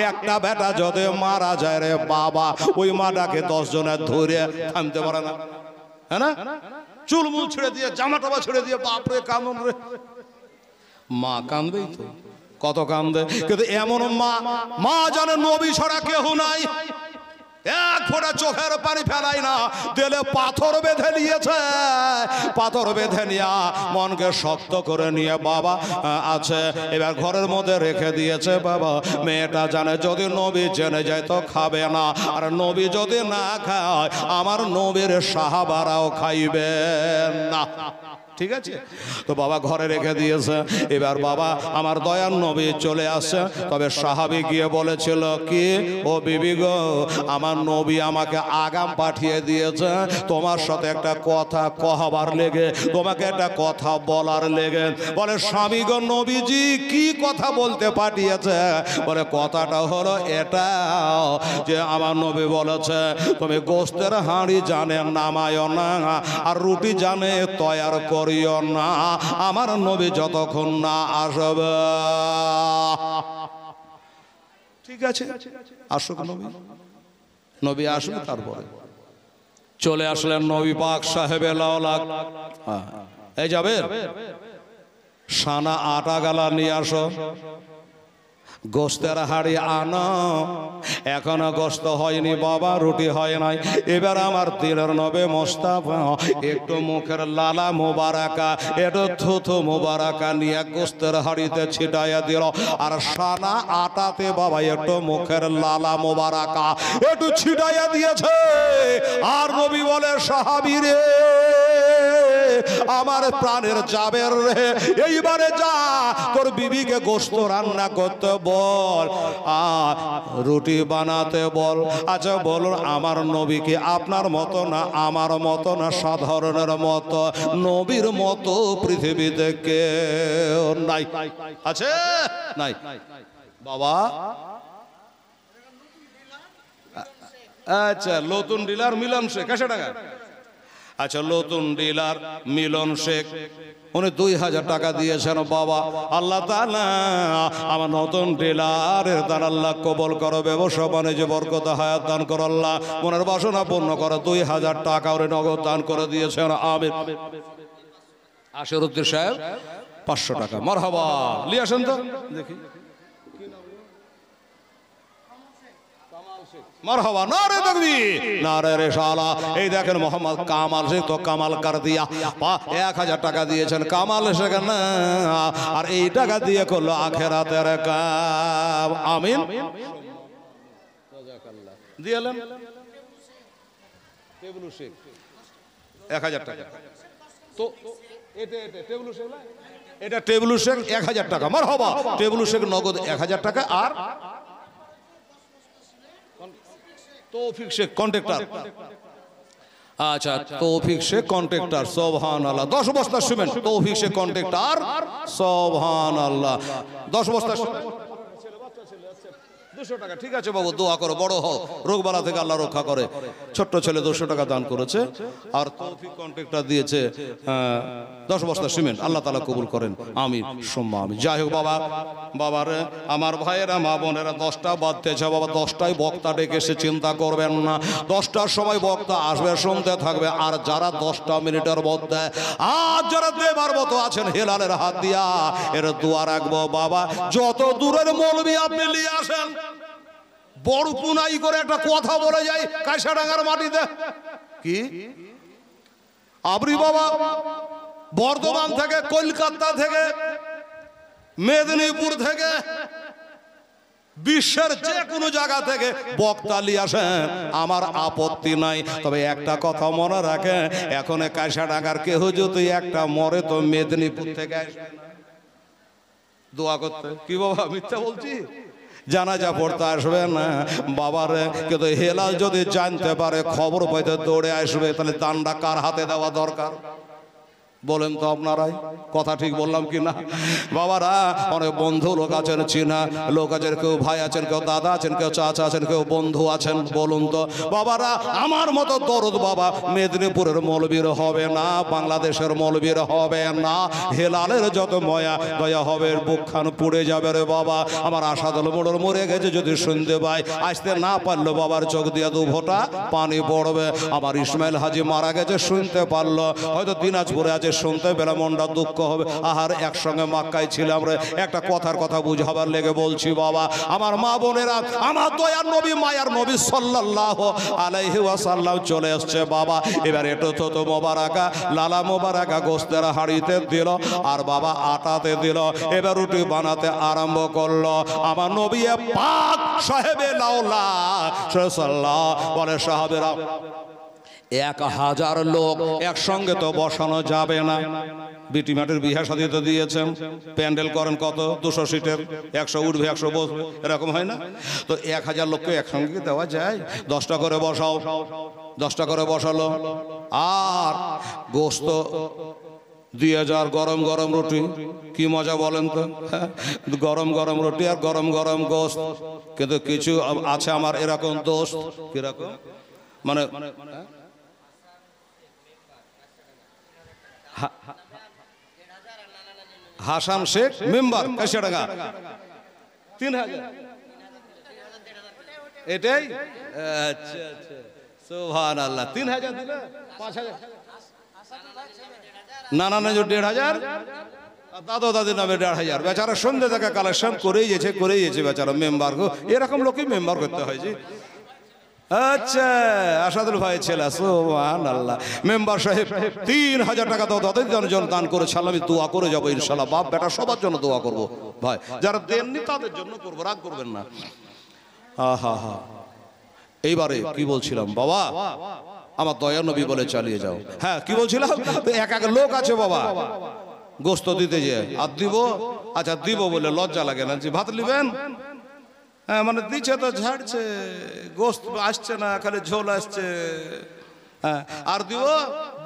একটা বেটা যদি মারা যায় রে বাবা, ওই মাটাকে 10 জনের ধরে থামতে পারে না, হ্যাঁ না? চুলমুল ছেড়ে দিয়ে, জামা টামা ছেড়ে দিয়ে, বাপরে কান্দন রে, মা কান্দবেই তো, কত কান্দে। কিন্তু এমন মা জানে নবী ছাড়া কেউ নাই, এক ফোঁটা চোখের পানি ফেলাই না, দিলে পাথর বেঁধে নিয়েছে। পাথর বেঁধে নিয়ে মনকে শক্ত করে নিয়ে বাবা আছে, এবার ঘরের মধ্যে রেখে দিয়েছে। বাবা মেয়েটা জানে যদি নবী জেনে যায় তো খাবে না, আর নবী যদি না খায় আমার নবীর সাহাবারাও খাইবে না। ঠিক আছে, তো বাবা ঘরে রেখে দিয়েছে। এবার বাবা আমার দয়ার নবী চলে আসছে। তবে সাহাবী গিয়ে বলেছিল কি, ও বিবি গো, আমার নবী আমাকে আগাম পাঠিয়ে দিয়েছে তোমার সাথে একটা কথা কহবার লেগে, তোমাকে একটা কথা বলার লেগে। বলে স্বামী গো নবীজি কি কথা বলতে পাঠিয়েছে? বলে কথাটা হলো এটা যে আমার নবী বলেছে তুমি গোস্তের হাঁড়ি জানে নামায় না, আর রুটি জানে তৈয়ার করিও না, আমার নবী যতক্ষণ না আসবে। ঠিক আছে, আসুক নবী, নবী আসবে। তারপরে চলে আসলেন নবী পাক সাহেবে লাওলাক। এই যাবে সানা আটা গালা নিয়ে আসো, গোস্তের হাড়ি আনো। এখনো গোস্ত হয়নি বাবা, রুটি হয় নাই। এবার আমার দিলের নবে মোস্তাফা একটু মুখের লালা মোবারকা, একটু থুথু মোবারকা নিয়ে গোস্তের হাড়িতে ছিটাইয়া দিল, আর সানা আটাতে বাবা একটু মুখের লালা মোবারকা একটু ছিটাইয়া দিয়েছে। আর নবী বলে সাহাবী রে, আমার প্রাণের জাবের রে, এইবারে যা তোর বিবিকে গোস্ত রান্না করতে বল, আর রুটি বানাতে বল। আচ্ছা বলুন, আমার নবীকে আপনার মতো না, আমার মতো না, সাধারণের মতো, নবীর মতো পৃথিবীতে কেউ নাই, আছে নাই বাবা? আচ্ছা নতুন ডিলার মিলন শেখ, 100 টাকা। আচ্ছা নতুন ডিলার মিলন শেখ উনি 2000 টাকা দিয়েছেন। বাবা আল্লাহ তাআলা আমার নতুন ডিলারের দান আল্লাহ কবুল করো, ব্যবসা বাণিজ্য বরকত হায়াত দান করো আল্লাহ, মনের বাসনা পূর্ণ করো। 2000 টাকা উনি নগদ দান করে দিয়েছেন। আমিন। আশিরউদ্দিন সাহেব 500 টাকা। মারহাবা, নিয়ে আসেন তো দেখি। মারহাবা, নারে তাকবীর, নারে রিসালাত। এই দেখেন মোহাম্মদ কামাল শেখ তো কামাল কর দিয়া, 1000 টাকা দিয়েছেন কামাল শেখ না, আর এই টাকা দিয়ে করলো আখিরাতের কাম। আমিন। দিয়েলেন টেবলু শেখ 1000 টাকা। তো এটা টেবলু শেখ না, এটা টেবলু শেখ 1000 টাকা। মারহাবা, টেবলু শেখ নগদ 1000 টাকা। আর তৌফিক শেখ কন্ট্রাক্টর। আচ্ছা তৌফিক শেখ কন্ট্রাক্টর, সুবহানাল্লাহ। 10 বস্তা সিমেন্ট, তৌফিক শেখ কন্ট্রাক্টর, সুবহানাল্লাহ। 10 বস্তা 200 টাকা। ঠিক আছে বাবু, দোয়া করো, বড় হও, রোগবালা থেকে আল্লাহ রক্ষা করে। ছোট্ট ছেলে 200 টাকা দান করেছে, আর তৌফিক কন্ট্রাক্টর দিয়েছে 10 বস্তা সিমেন্ট। আল্লাহ তাআলা কবুল করেন, আমিন সুম্মা আমিন। যাই হোক বাবা, বাবার আমার ভাইয়েরা মা বোনেরা 10টা বাজতেছে বাবা, 10টায় বক্তা ডেকে এসে চিন্তা করবেন না, 10টার সময় বক্তা আসবে, শুনতে থাকবে। আর যারা 10টা মিনিটের মধ্যে আর যারা দেবার মতো আছেন হেলালের হাত দিয়া এর দোয়া রাখবো বাবা। যত দূরের মৌলবি আপনি নিয়ে আসেন, বড় পুনাই করে একটা কথা বলে যায় কাঁসাডাঙ্গার মাটিতে, কি আবরি বাবা বর্ধমান থেকে, কলকাতা থেকে, মেদিনীপুর থেকে, বিশ্বের যে কোনো জায়গা থেকে বক্তা নিয়ে আসেন, আমার আপত্তি নাই। তবে একটা কথা মনে রাখেন, এখন কাঁসাডাঙ্গার কেহ যদি একটা মরে তো মেদিনীপুর থেকে দোয়া করতে। কি বাবা মিথ্যা বলছি? জানাজা পড়তে আসবে না বাবারে, কিন্তু হেলাল যদি জানতে পারে, খবর পাইতে দৌড়ে আসবে, তাহলে দানটা কার হাতে দেওয়া দরকার? বলেন তো আপনারাই, কথা ঠিক বললাম কি না? বাবারা, অনেক বন্ধু লোক আছেন, চিনা লোক আছেন, কেউ ভাই আছেন, কেউ দাদা আছেন, কেউ চাচা আছেন, কেউ বন্ধু আছেন। বলুন তো বাবারা, আমার মতো দরদ বাবা মেদিনীপুরের মৌলবীর হবে না, বাংলাদেশের মৌলবীর হবে না। হেলালের যত ময়া দয়া হবে, বুকখান পুড়ে যাবে রে বাবা। আমার আশাদুল মোড়র মরে গেছে, যদি শুনতে পাই আসতে না পারলো বাবার চোখ দিয়ে দু ফোঁটা পানি পড়বে। আমার ইসমাইল হাজি মারা গেছে, শুনতে পারলো, হয়তো দিনাজপুরে আছে, শুনতে পেলে মনটা দুঃখ হবে। আহার একসঙ্গে মাক্কায় ছিলাম রে, একটা কথার কথা বুঝাবার লেগে বলছি বাবা। আমার মা বোনেরা, আমার দয়ার নবী মায়ার নবী সাল্লাল্লাহু আলাইহি ওয়াসাল্লাম চলে আসছে বাবা। এবার এটো তো মোবারকা লালা মোবারকা গোস্তের হাঁড়িতে দিল আর বাবা আটাতে দিল। এবার রুটি বানাতে আরম্ভ করলো। আমার নবী পাক সাহেবে লাউলা সাল্লাল্লাহু বলে, সাহাবেরা 1000 লোক একসঙ্গে তো বসানো যাবে না। বিটি মাটির বিহা শাদী তো দিয়েছেন, প্যান্ডেল করেন কত, 200 সিটের, 100 উঠবে 100 বসবে, এরকম হয় না? তো 1000 লোককে একসঙ্গে দেওয়া যায়? 10টা করে বসাও, 10টা করে বসালো। আর গোস্ত 2000 গরম গরম রুটি, কি মজা বলেন তো? গরম গরম রুটি আর গরম গরম গোস্ত। কিন্তু কিছু আছে আমার এরকম দোস্ত, কিরকম মানে হাসান শেখ মেম্বার, কয়শো টাকা? 3000। এটাই? আচ্ছা আচ্ছা, সুবহানাল্লাহ। 3000 দিলে 5000 নানা না, 1500 দাদা দাদির নামে 1500। বেচারা সন্ধ্যে থেকে কালেকশন করেই গেছে বেচারা মেম্বার গো। এরকম লোকই মেম্বার করতে হয় জি। আচ্ছা, আসাদুল ভাই ছেলে, সুবহানাল্লাহ। মেম্বার সাহেব 3000 টাকা তো তাদের জন্য দান করেছে। আমি দোয়া করে যাবো ইনশাআল্লাহ, বাপ বেটা সবার জন্য দোয়া করব ভাই। যারা দেননি তাদের জন্য করবো, রাগ করবেন না। আহা হা, এইবারে কি বলছিলাম বাবা? আমার দয়া নবী বলে চালিয়ে যাও। হ্যাঁ, কি বলছিলাম? এক লোক আছে বাবা গোস্ত দিতে যে, আর দিব, আচ্ছা দিব বলে লজ্জা লাগে না, যে ভাত নিবেন? হ্যাঁ, মানে দিচ্ছে তো ঝাড়ছে, গোস্ত আসছে না, খালি ঝোল আসছে। হ্যাঁ, আর দিব,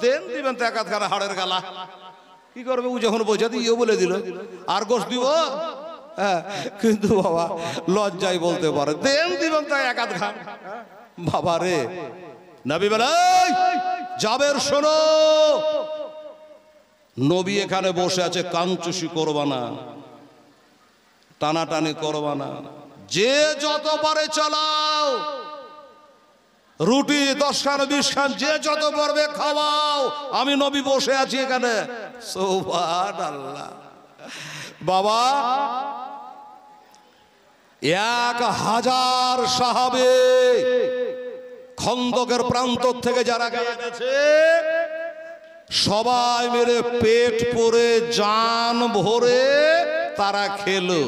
দেন দিবেন তো একাধ খানা হাড়ের গালা, কি করবে? ও যখন বোঝা দিয়ে বলে দিল আর গোস্ত দিব। হ্যাঁ, কিন্তু বাবা লজ্জায় বলতে পারে দেন দিবেন তো একাধ খান। বাবা রে, নবী বলে জাবের শোনো, নবী এখানে বসে আছে, কানচুষি করবা না, টানাটানি করবা না, যে যত পারে চালাও, রুটি 10 খান 20 খান যে যত পারবে খাওয়াও, আমি নবী বসে আছি এখানে। সুবহানাল্লাহ। বাবা 1000 সাহাবে খন্দকের প্রান্ত থেকে যারা গেছে, সবাই মিলে পেট পুরে জান ভরে তারা খেলো।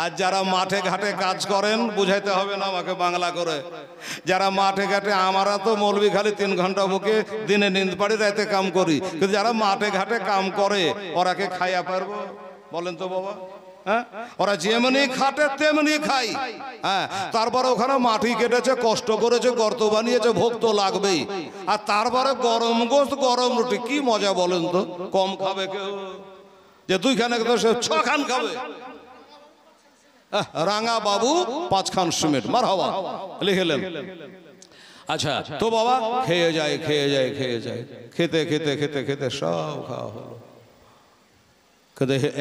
আর যারা মাঠে ঘাটে কাজ করেন, বুঝাইতে হবে না আমাকে বাংলা করে, যারা মাঠে ঘাটে, আমরা তো মৌলবি খালি 3 ঘন্টা বুকে দিনে নিন্দ পাড়ি, রাতে কাম করি, কিন্তু যারা মাঠে ঘাটে কাম করে ওরা কে খাইয়া পারবো? বলেন তো বাবা। হ্যাঁ, ওরা যেমনি খাটে তেমনি খাই। হ্যাঁ, তারপরে ওখানে মাটি কেটেছে, কষ্ট করেছে, গর্ত বানিয়েছে, ভোগ তো লাগবেই। আর তারপরে গরম গোস্ত গরম রুটি, কি মজা বলেন তো? কম খাবে কেউ? যে 2 খানে 6 খান খাবে। রাঙা বাবু 5 খান সিমেন্ট, মারহাবা লিখেলেন। আচ্ছা, তো বাবা খেয়ে যায়, খেতে খেতে খেতে খেতে সব খাওয়া হলো।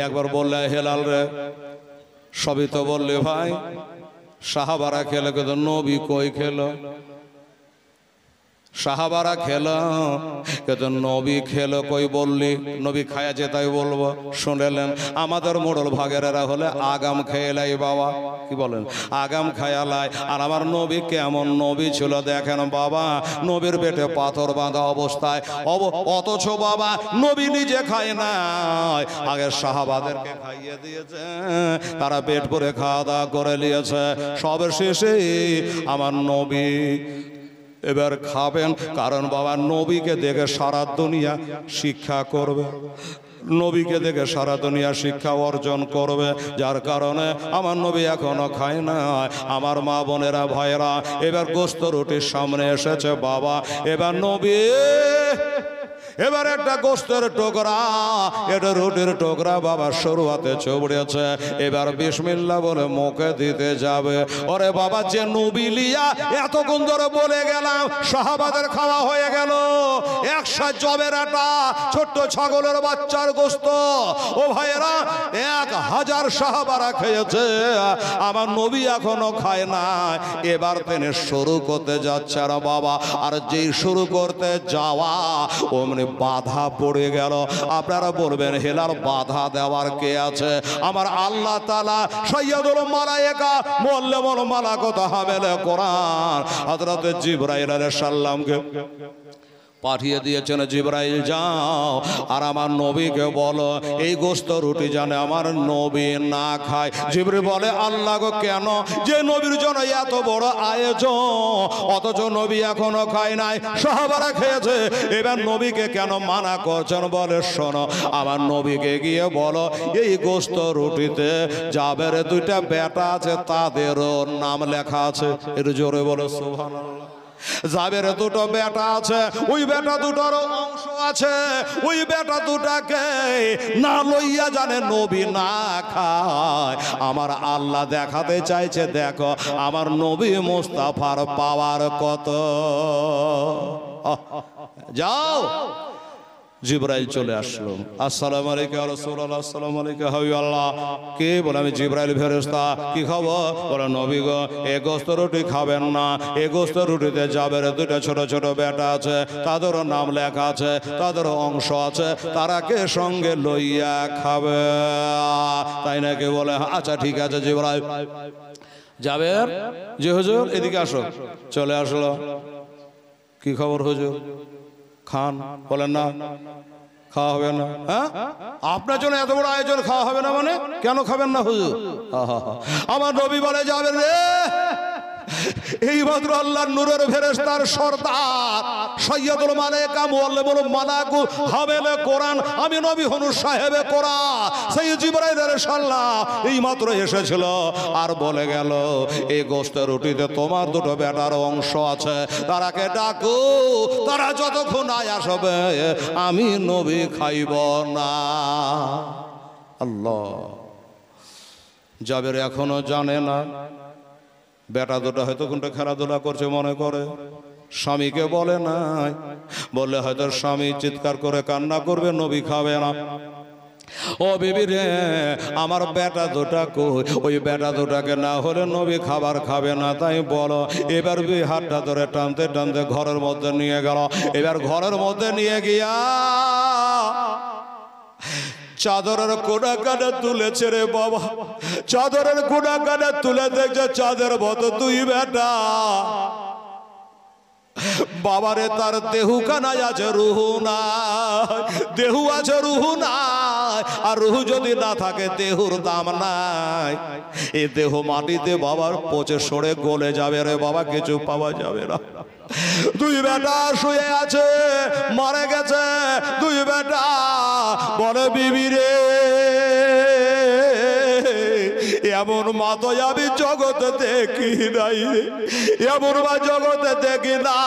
একবার বললে, হেলাল রে, সবই তো বললে ভাই, সাহাবারা খেলো, কিন্তু নবী কই খেলো? সাহাবারা খেলো, কিন্তু নবী খেলো কই বললি? নবী খায়াছে তাই বলবো? শুনলেন, আমাদের মোড়ল ভাগেরা হলে আগাম খেয়েলাই বাবা, কি বলেন? আগাম খায়ালাই। আর আমার নবী কেমন নবী ছিল দেখেন বাবা, নবীর পেটে পাথর বাঁধা অবস্থায়, অথচ বাবা নবী নিজে খায় নাই, আগে সাহাবাদেরকে খাইয়ে দিয়েছে, তারা পেট ভরে খাওয়া দাওয়া করে নিয়েছে। সবের শেষে আমার নবী এবার খাবেন, কারণ বাবা নবীকে দেখে সারা দুনিয়া শিক্ষা করবে, নবীকে দেখে সারা দুনিয়া শিক্ষা অর্জন করবে। যার কারণে আমার নবী এখনো খায় না। আমার মা বোনেরা ভাইয়েরা, এবার গোস্ত রুটির সামনে এসেছে বাবা, এবার নবী এবার একটা গোস্তের টুকরা, এটা রুটির টুকরা বাবা শুরুয়াতে চড়েছে। এবার বিসমিল্লাহ বলে মুখে দিতে যাবে। ওরে বাবা, যে নবী লিয়া এতক্ষণ ধরে বলে গেলাম, সাহাবাদের খাওয়া হয়ে গেল 100 জবের আটা, ছোট্ট ছাগলের বাচ্চার গোস্ত। ও ভাইয়েরা, 1000 সাহাবারা খেয়েছে, আমার নবী এখনো খায় না। এবার তিনি শুরু করতে যাচ্ছে আর বাবা, আর যেই শুরু করতে যাওয়া অমনি বাধা পড়ে গেল। আপনারা বলবেন, হেলার বাধা দেওয়ার কে আছে? আমার আল্লাহ তাআলা সাইয়্যিদুল মালায়েকা মুআল্লিমুল মালাকুত হামেলে কোরআন হযরত জিবরাইল আলাইহিস সালামকে পাঠিয়ে দিয়েছেন, জিবরাইল যাও আর আমার নবীকে বলো এই গোস্ত রুটি জানে আমার নবী না খায়। জিবরাইল বলে, আল্লাহ গো, কেন? যে নবীর জন্য এত বড় আয়োজন, অথচ নবী এখনো খায় নাই, সাহাবারা খেয়েছে, এবার নবীকে কেন মানা করছেন? বলে, শোনো, আমার নবীকে গিয়ে বলো এই গোস্ত রুটিতে জাবের 2টা বেটা আছে, তাদেরও নাম লেখা আছে। এর জোরে বলো সুবহানাল্লাহ। জাবের 2টো বেটা আছে, ওই বেটা 2টার অংশ আছে, ওই বেটা 2টাকে না লইয়া জানে নবী না খায়। আমার আল্লাহ দেখাতে চাইছে, দেখো আমার নবী মুস্তাফার পাওয়ার কত। যাও। জিবরাইল চলে আসলো, আসসালামু আলাইকুম ইয়া রাসূলুল্লাহ, আসসালামু আলাইকুম হাবিবাল্লাহ। কে? বলে, আমি জিবরাইল ফেরেশতা। কি খবর? বলে, নবী গো, এই গোস্ত রুটি খাবেন না, এই গোস্ত রুটিতে জাবের 2টা ছোট ছোট বেটা আছে, তাদেরও নাম লেখা আছে, তাদেরও অংশ আছে, তারাকে সঙ্গে লইয়া খাবে। তাই নাকি? বলে, আচ্ছা ঠিক আছে জিবরাইল। জাবের, জি হুজুর, এদিকে আসো। চলে আসলো। কি খবর হুজুর? খান। বলেন, না খাওয়া হবে না। হ্যাঁ, আপনার জন্য এত বড় আয়োজন, খাওয়া হবে না মানে? কেন খাবেন না হুজুর? আমার নবী বলে, যাবেন রে, এই মাত্র আল্লাহর নূরের ফেরেশতার সরদার সাইয়্যিদুল মালায়েকা মুআল্লিমুল মালাকুত হামেলে কোরআন, আমি নবী হনু সাহেবে কোরআন সাইয়্যিদ জিবরাইল আলাইহিস সালাম এই মাত্র এসেছিল আর বলে গেল, এই গোস্তের রুটিতে তোমার 2টো বেটার অংশ আছে, তারাকে ডাকো, তারা যতক্ষণ আয় আসবে আমি নবী খাইব না। আল্লাহ। জাবের এখনো জানে না, বেটা 2টা হয়তো কোনটা খেলাধুলা করছে মনে করে, স্বামীকে বলে নাই, বললে হয়তো স্বামী চিৎকার করে কান্না করবে, নবী খাবে না। ও বিবি রে, আমার বেটা 2টা কই? ওই বেটা 2টাকে না হলে নবী খাবার খাবে না, তাই বলো। এবার হাতটা ধরে টানতে টানতে ঘরের মধ্যে নিয়ে গেল। এবার ঘরের মধ্যে নিয়ে গিয়া চাদরের কোনা কানে তুলেছে রে বাবা, চাদরের কোনা কানে তুলে দেখছে চাঁদের মতো 2 বেটা। বাবারে, তার দেহু কানায় আছে, রুহু নাই। দেহু আছে, রুহু নাই। আর রুহু যদি না থাকে দেহুর দাম নাই। এই দেহ মাটিতে বাবার পচে সরে গলে যাবে রে বাবা, কিছু পাওয়া যাবে না। 2 বেটা শুয়ে আছে, মারা গেছে 2 বেটা। বলে, বিবি রে, এমন মা তো আমি জগতে দেখি নাই, এমন মা জগতে দেখি না।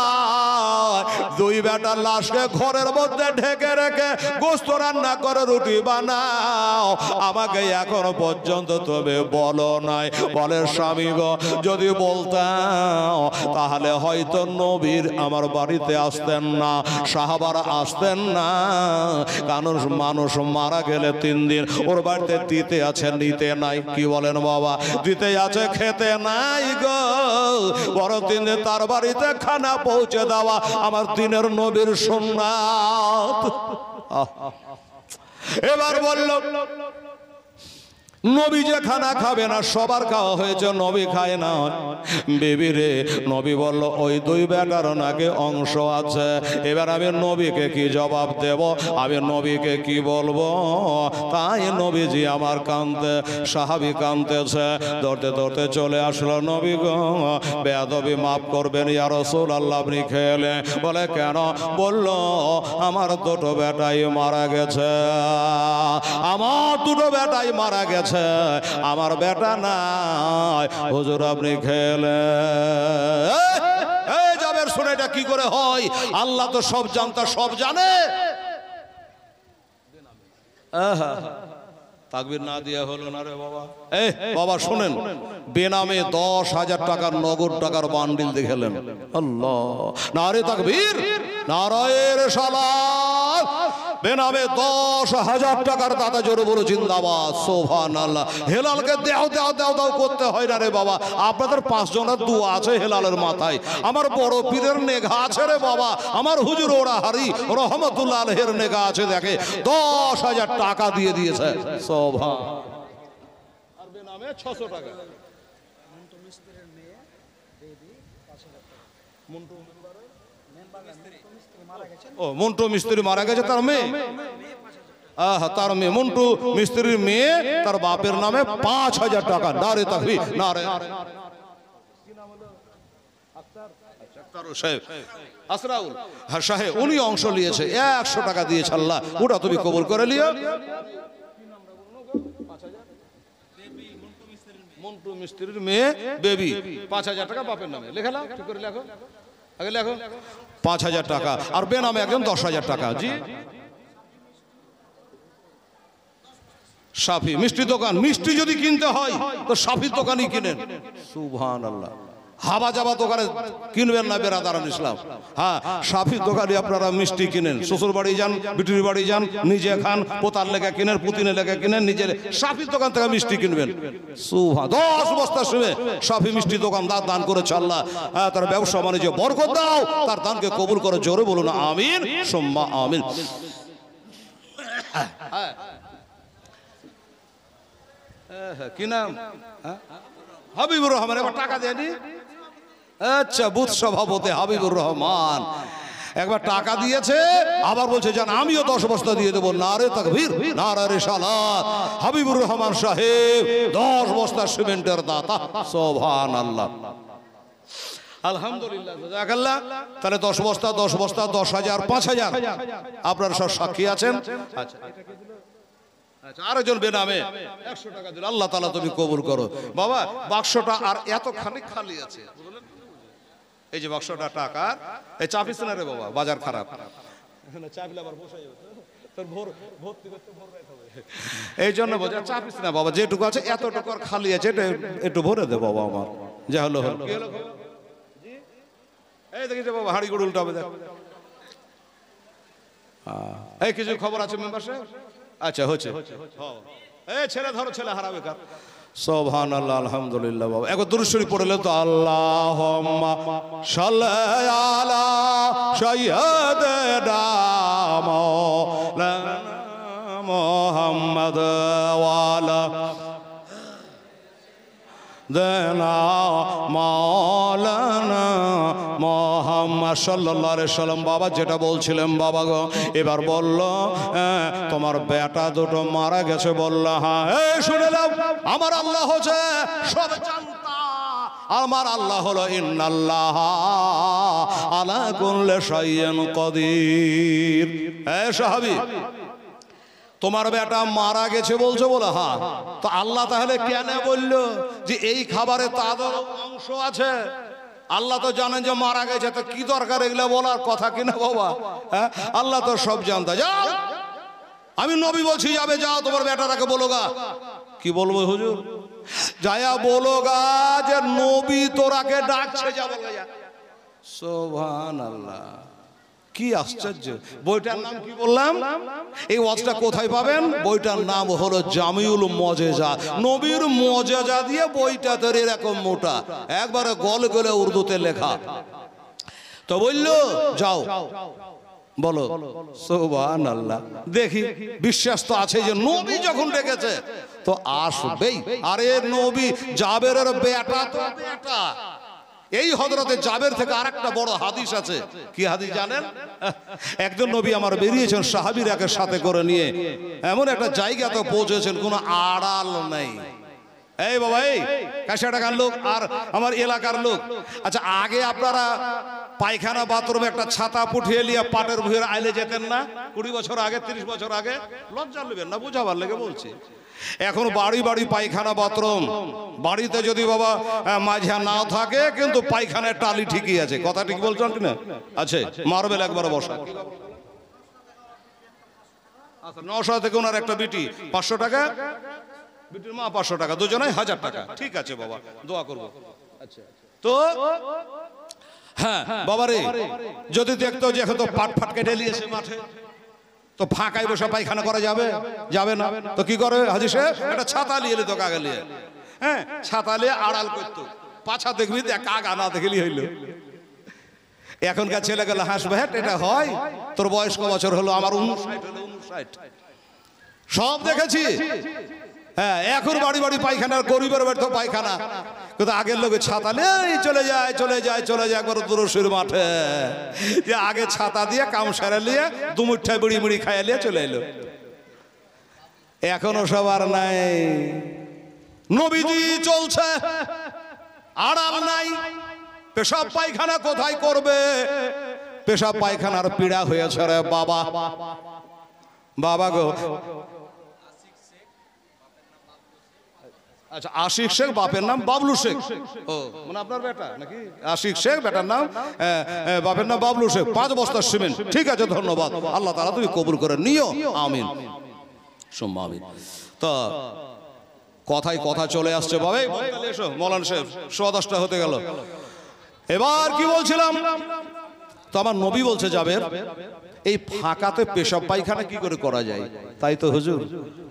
2 বেটার লাশকে ঘরের মধ্যে ঢেকে রেখে গোস্ত রান্না করে রুটি বানাও, আমাকে এখনো পর্যন্ত তবে বলো নাই। বলে, স্বামী গো, যদি বলতাম তাহলে হয়তো নবীর আমার বাড়িতে আসতেন না, সাহাবারা আসতেন না। কারণ মানুষ মারা গেলে 3 দিন ওর বাড়িতে দিতে আছে, নিতে নাই। কি বলেন বাবা? দিতে আছে, খেতে নাই গো। বড় দিনে তার বাড়িতে খানা পৌঁছে দেওয়া আমার দিনের নবীর সুন্নাত। এবার বলল, নবী যে খানা খাবে না, সবার খাওয়া হয়েছে, নবী খায় না। বিবি রে, নবী বলল, ওই 2 বেটার নাকি অংশ আছে। এবার আমি নবীকে কি জবাব দেব? আমি নবীকে কি বলবো? তাই নবীজি আমার কাঁদতে, সাহাবী কাঁদতেছে, ধরতে ধরতে চলে আসলো। নবী গো, বেয়াদবি মাফ করবেন ইয়া রাসূলুল্লাহ, আপনি খেলে। বলে, কেন? বলল, আমার 2টো বেটাই মারা গেছে, আমার 2টো বেটাই মারা গেছে, আমার বেটা নাই। হুজুর, আপনি খেলে। জাবের, শুনে এটা কি করে হয়? আল্লাহ তো সব জানতা, সব জানে। তাকবীর না দিয়া হলো না রে বাবা। বাবা শোনেন, বেনামে 10,000 টাকার নগদ টাকার বান্ডিল দেখালেন। আল্লাহ, নারে তাকবীর, নারায়ে রিসালাত। বেনামে 10,000 টাকার দাতা, জোরে বলো জিন্দাবাদ, সুবহানাল্লাহ। হেলালকে দেও দেও দেও দেও করতে হয় না রে বাবা। আপনাদের 5 জনের দোয়া আছে হেলালের মাথায়, আমার বড় পীরের নেঘা আছে রে বাবা, আমার হুজুর ওরা হারি রহমতুল্লাহ আলাইহির নেঘা আছে। দেখে 10,000 টাকা দিয়ে দিয়েছে। সুবহান। আর বেনামে 600 টাকা। মন্টু মিস্ত্রি মারা গেছে, তার মেয়ে, তার মেয়ে মন্টু মিস্ত্রির মেয়ে, তার বাপের নামে 5,000 টাকা। নারে তাকবীর, নারে আসরাউল সাহেব উনি অংশ নিয়েছে, 100 টাকা দিয়েছে। আল্লাহ ওটা তুমি কবুল করে লিও। মন্টু মিস্ত্রির মেয়ে বেবি, 5,000 টাকা বাপের নামে। লেখা নাও, ঠিক করে লেখো, আগে লেখো। 5,000 টাকা। আর বেনামে একজন 10,000 টাকা। জি, শাফি মিষ্টি দোকান। মিষ্টি যদি কিনতে হয় তো শাফির দোকানই কিনেন। সুবহানাল্লাহ। হাবা যাবা দোকানে কিনবেন না বেরাদারান ইসলাম। হ্যাঁ, শাফির দোকানে আপনারা মিষ্টি কিনেন। শ্বশুর বাড়ি যান, বিটির বাড়ি যান, নিজে খান, পোতার লেখা কিনেন, পুতিনের লেখা কিনেন, নিজের শাফির দোকান থেকে মিষ্টি কিনবেন। সুবহান। 10 বস্তা শুনে শাফি মিষ্টি দোকানদার দান করেছে। আল্লাহ তার ব্যবসা বাণিজ্য বরকত দাও, তার দানকে কবুল করে। জোরে বলুন আমিন, সুম্মা আমিন। কি নাম? হাবিবুর রহমান। এবার টাকা দেয়নি? আচ্ছা, বুথ সভাপতি হাবিবুর রহমান একবার টাকা দিয়েছে, আবার বলছে জান আমিও 10 বস্তা দিয়ে দেবো। নারে তাকবীর, নারে রিসালাত। হাবিবুর রহমান সাহেব 10 বস্তা সিমেন্টের দাতা। সুবহানাল্লাহ, আলহামদুলিল্লাহ, জাযাকাল্লাহ। তাহলে 10 বস্তা 10 বস্তা 10,000 5,000 আপনারা সব সাক্ষী আছেন। আচ্ছা, আচ্ছা, আরেকজন বেনামে 100 টাকা দিল। আল্লাহ তাআলা তুমি কবুল করো। বাবা বাক্সটা আর এতখানি খালি আছে, এই যে বাক্সটা টাকার, এই চাপিস না রে বাবা, বাজার খারাপ। চাপিলে আবার বসে যাবে, তোর ভোর ভর্তি করতে ভোর রাখতে হবে, এই জন্য বাজার চাপিস না বাবা। যেটুকু আছে এতটুকু আর খালি আছে, এটা একটু ভরে দে বাবা আমার। যা হলো হলো। কি হলো? জি, এই দেখিস বাবা, হাড়ি গুড় উল্টাবে দেখ। এই কিছু খবর আছে মেম্বার সাহেব? আচ্ছা, হচ্ছে। এই ছেলে ধরো, ছেলে হারাবে কার। সুবহানাল্লাহ, আলহামদুলিল্লাহ। বাবা একবার দুরূদ শরীফ পড়লে তো। আল্লাহুম্মা সাল্লি আলা সাইয়্যিদিনা মাওলানা মুহাম্মদ ওয়া আলা দেনা মাওলানা মুহাম্মদ সাল্লাল্লাহু আলাইহি সাল্লাম। বাবা যেটা বলছিলেন বাবা গো, এবার বলল তোমার বেটা দুটো মারা গেছে। বলল হ্যাঁ। এই শুনে নাও, আমার আল্লাহ হচ্ছে সব জানতা। আমার আল্লাহ হলো ইন্নাল্লাহ আলা কুল্লি শাইইন কাদির। এই সাহাবী, তোমার বেটা মারা গেছে বলছো? বলে হ্যাঁ। তো আল্লাহ তাহলে কেন বললো যে এই খাবারে তাদের অংশ আছে? আল্লাহ তো জানেন যে মারা গেছে, তো কি দরকার এগুলো বলার কথা কিনা বাবা? হ্যাঁ, আল্লাহ তো সব জানতা। যাও, আমি নবী বলছি, যাবে, যাও তোমার বেটাটাকে বলো গা। কি বলবো হুজুর? যায়া বলো গা যে নবী তোরাকে ডাকছে, যা বলো যা। সুবহানাল্লাহ, কি আশ্চর্য। বইটার নাম কি বললাম? এই ওয়াজটা কোথায় পাবেন? বইটার নাম হলো জামিউল মুআজিজা। নবীর মুআজিজা দিয়ে বইটা তোর এরকম মোটা, একবারে গলে গলে উর্দুতে লেখা। তো বললো যাও বলো সুবহানাল্লাহ। দেখি বিশ্বাস তো আছে যে নবী যখন ডেকেছে তো আসবেই। আরে নবী জাবেরের বেটা তো বেটা। এই হযরতে জাবের থেকে আরেকটা বড় হাদিস আছে। কি হাদিস জানেন? একজন নবী আমার বেরিয়েছেন সাহাবীরাকে সাথে করে নিয়ে, এমন একটা জায়গাতে পৌঁছেছেন কোনো আড়াল নেই। এই বাবা, এই কাশিয়াটাকার লোক আর আমার এলাকার লোক। আচ্ছা, আগে আপনারা পায়খানা বাথরুমে একটা ছাতা পুঠিয়ে নিয়ে পাটের ভুঁইয়ের আইলে যেতেন না? 20 বছর আগে, 30 বছর আগে। লজ্জা নেবেন না, বুঝাবার লেগে বলছি। এখন বাড়ি বাড়ি পায়খানা বাথরুম। বাড়িতে যদি বাবা মাঝে না থাকে কিন্তু পায়খানার টালি ঠিকই আছে। কথা ঠিক বলছেন না? আছে, মার্বেল একবার বসা। আচ্ছা, 900 থেকে ওনার একটা বিটি 500 টাকা, বিটির মা 500 টাকা, দুজনে 1000 টাকা। ঠিক আছে বাবা, দোয়া করব। আচ্ছা, তো হ্যাঁ বাবারে, যদি দেখতো যে হয়তো পাট ফাট কেটে নিয়েছে মাঠে, তো ফাঁকায় বসে পায়খানা করা যাবে? যাবে না। তো কি করে হাজি সাহেব? একটা ছাতা নিয়ে এলো, তো কাগা নিয়ে, হ্যাঁ ছাতা নিয়ে আড়াল করতো, পাছা দেখবি কাগা না দেখলি হইলো। এখনকার ছেলেগুলো হাসবে, হ্যাঁ এটা হয়? তোর বয়স ক বছর হলো? আমার 59 হলো, 59 সব দেখেছি। হ্যাঁ, এখন বাড়ি বাড়ি পায়খানার, গরিবের বাড়ি তো পায়খানা, কিন্তু আগের লোকে ছাতা নিয়ে চলে যায় চলে যায় চলে যায় একবার দূরশির মাঠে, যে আগে ছাতা দিয়ে কাম সারা নিয়ে দুমুঠা বিড়ি মুড়ি খাইয়া নিয়ে চলে এলো। এখনো সবার নাই। নবীজি চলছে, আড়াল নাই। পেশাব পায়খানা কোথায় করবে? পেশাব পায়খানার পীড়া হয়েছে রে বাবা। বাবা গো, আচ্ছা আশিক শেখ, বাপের নাম বাবলু শেখ। ও মানে আপনার বেটা নাকি? আশিক শেখ, বেটার নাম, বাপের নাম বাবলু শেখ। 5 বস্তা সিমেন্ট। ঠিক আছে, ধন্যবাদ। আল্লাহ তাআলা তুমি কবুল করে নিও, আমিন সুম্মা আমিন। তো কথায় কথা চলে আসছে বাবা। এসো মৌলানা সাহেব, 10:15 হতে গেল। এবার কি বলছিলাম? তো আমার নবী বলছে, যাবের এই ফাঁকাতে পেশাব পায়খানা কি করে করা যায়? তাই তো হুজুর,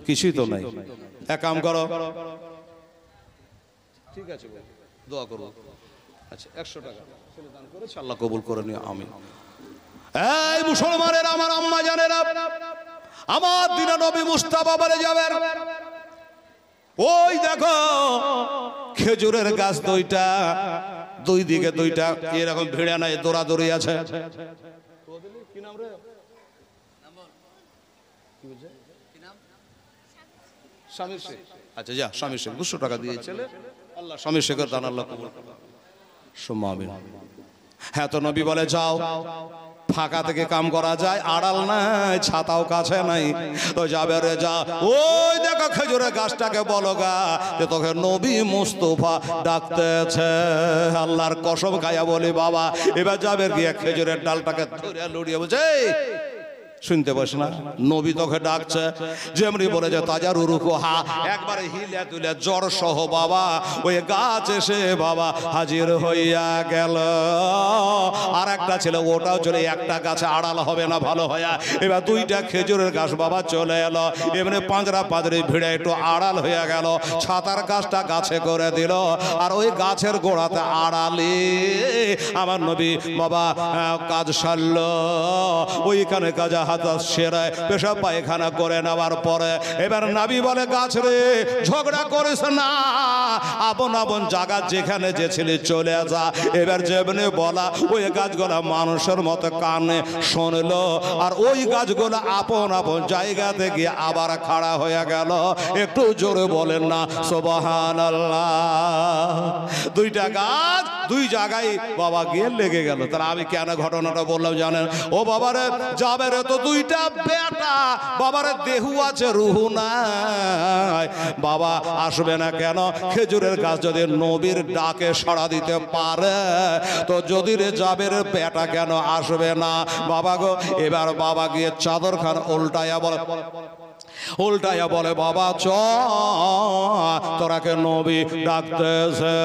কিছুই তো নাই। এক কাম করো, ঠিক আছে দোয়া করবো। আচ্ছা 100 টাকা ছেলে দান করেছে, আল্লাহ কবুল করে নিও, আমিন। এই মুসলমানের আমার আম্মা জানেরা, আমার দিনা নবী মুস্তাফা বলে যাবেন, ওই দেখো খেজুরের গাছ দুইটা, দুই দিকে দুইটা এরকম ভিড়া নাই, দৌড়াদৌড়ি আছে। কি নাম রে? স্বামীর শেখ। আচ্ছা যা, স্বামীর শেখ 200 টাকা দিয়েছে। আল্লাহ স্বামীর শেখের দান আল্লাহ কবুল করুন, সুম্মা আমিন। হ্যাঁ, তো নবী বলে যাও, ফাঁকা থেকে কাম করা যায়, আড়াল নাই, ছাতাও কাছে নাই। তো যাবে রে যা, ওই দেখো খেজুরের গাছটাকে বলো গা যে তোকে নবী মুস্তাফা ডাকতেছে। আল্লাহর কসম খাইয়া বলি বাবা, এবার যাবে গিয়ে খেজুরের ডালটাকে ধরে লড়িয়ে বলছে, শুনতে পাস না নবী তোকে ডাকছে। যেমনি বলে যে তাজা রুরুকো হা, একবারে হিলে তুলে জ্বর সহ বাবা ওই গাছ এসে বাবা হাজির হইয়া গেল। আর একটা ছিল, ওটাও চলে, একটা গাছে আড়াল হবে না ভালো হইয়া। এবার দুইটা খেজুরের গাছ বাবা চলে এলো, এমনি পাঁজরা পাঁজরি ভিড়ে একটু আড়াল হইয়া গেল। ছাতার গাছটা গাছে করে দিল, আর ওই গাছের গোড়াতে আড়ালে আমার নবী বাবা কাজ সারল। ওইখানে কাজা হাত সেরায় পেশাব পায়খানা করে নেওয়ার পরে এবার নবী বলে, গাছ রে ঝগড়া করিস না, আপন আপন জায়গা যেখানে যে ছেলে চলে যা। এবার যেমনি বলা, ওই গাছগুলা মানুষের মতো কানে শুনলো, আর ওই গাছগুলো আপন আপন জায়গাতে গিয়ে আবার খাড়া হয়ে গেল। একটু জোরে বলেন না সুবহানাল্লাহ। দুইটা গাছ দুই জায়গায় বাবা গিয়ে লেগে গেল। তাহলে আমি কেন ঘটনাটা বললাম জানেন? ও বাবারে যাবে রে, তো দুইটা বেটা, বাবারে দেহু আছে রুহু নাই। বাবা আসবে না কেন? খেজুরের গাছ যদি নবীর ডাকে সাড়া দিতে পারে, তো যদি রে যাবে রে বেটা কেন আসবে না? বাবা গো, এবার বাবা গিয়ে চাদর খান উল্টাইয়া বলে, উল্টাইয়া বলে, বাবা চ তোরাকে নবী ডাকতেছে,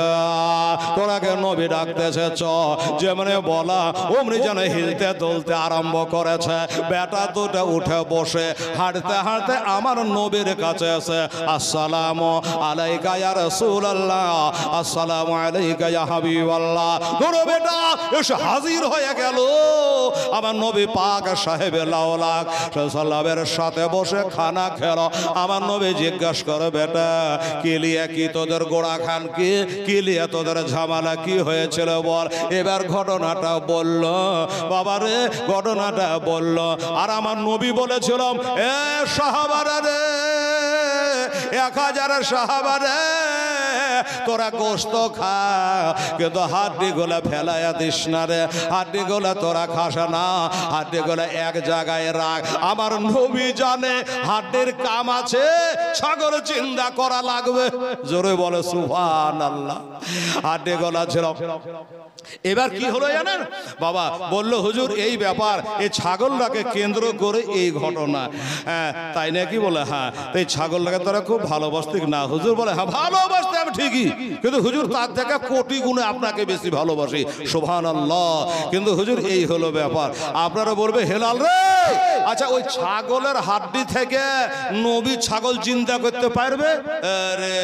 তোরাকে নবী ডাকতেছে চ। যেমনি বলা অমনি যেন হিলতে দুলতে আরম্ভ করেছে। বেটা দুটো উঠে বসে হাঁটতে হাঁটতে আমার নবীর কাছে এসে, আসসালামু আলাইকা ইয়া রাসূলুল্লাহ, আসসালামু আলাইকা ইয়া হাবিবাল্লাহ। ধরো বেটা এসে হাজির হয়ে গেল আমার নবী পাক সাহেবে লাউলাক সাল্লামের সাথে বসে খানা খেলো। আমার নবী জিজ্ঞাসা করে, বেটা কিলিয়া কি তোদের গোড়া খান, কি লিয়া তোদের ঝামেলা কি হয়েছিল বল। এবার ঘটনাটা বলল, বাবারে ঘটনাটা বলল। আর আমার নবী বলেছিলাম, এ সাহাবারা রে, 1000 সাহাবারে, তোরা গোস্ত খা, কিন্তু হাড্ডি গোলা ফেলাইয়া দিস না রে, হাড্ডি গোলা তোরা খাস না, হাড্ডি গোলা এক জায়গায় রাখ। আমার নবী জানে হাড্ডির কাম আছে, ছাগল চিন্তা করা লাগবে। জোরে বলে সুবহানাল্লাহ। হাড্ডি গোলা ছিল। এবার কি হলো জানেন বাবা, বলল হুজুর এই ব্যাপার, এই ছাগলটাকে কেন্দ্র করে এই ঘটনা। হ্যাঁ তাই নাকি? বলে হ্যাঁ। এই ছাগলটাকে তোরা খুব ভালোবাসতি না? হুজুর বলে হ্যাঁ ভালোবাসতে আমি ঠিকই, কিন্তু হুজুর তার থেকে কোটি গুণে আপনাকে বেশি ভালোবাসি। সুবহানাল্লাহ। কিন্তু হুজুর এই হলো ব্যাপার। আপনারা বলবে হেলাল রে, আচ্ছা ওই ছাগলের হাড্ডি থেকে নবী ছাগল চিন্তা করতে পারবে? আরে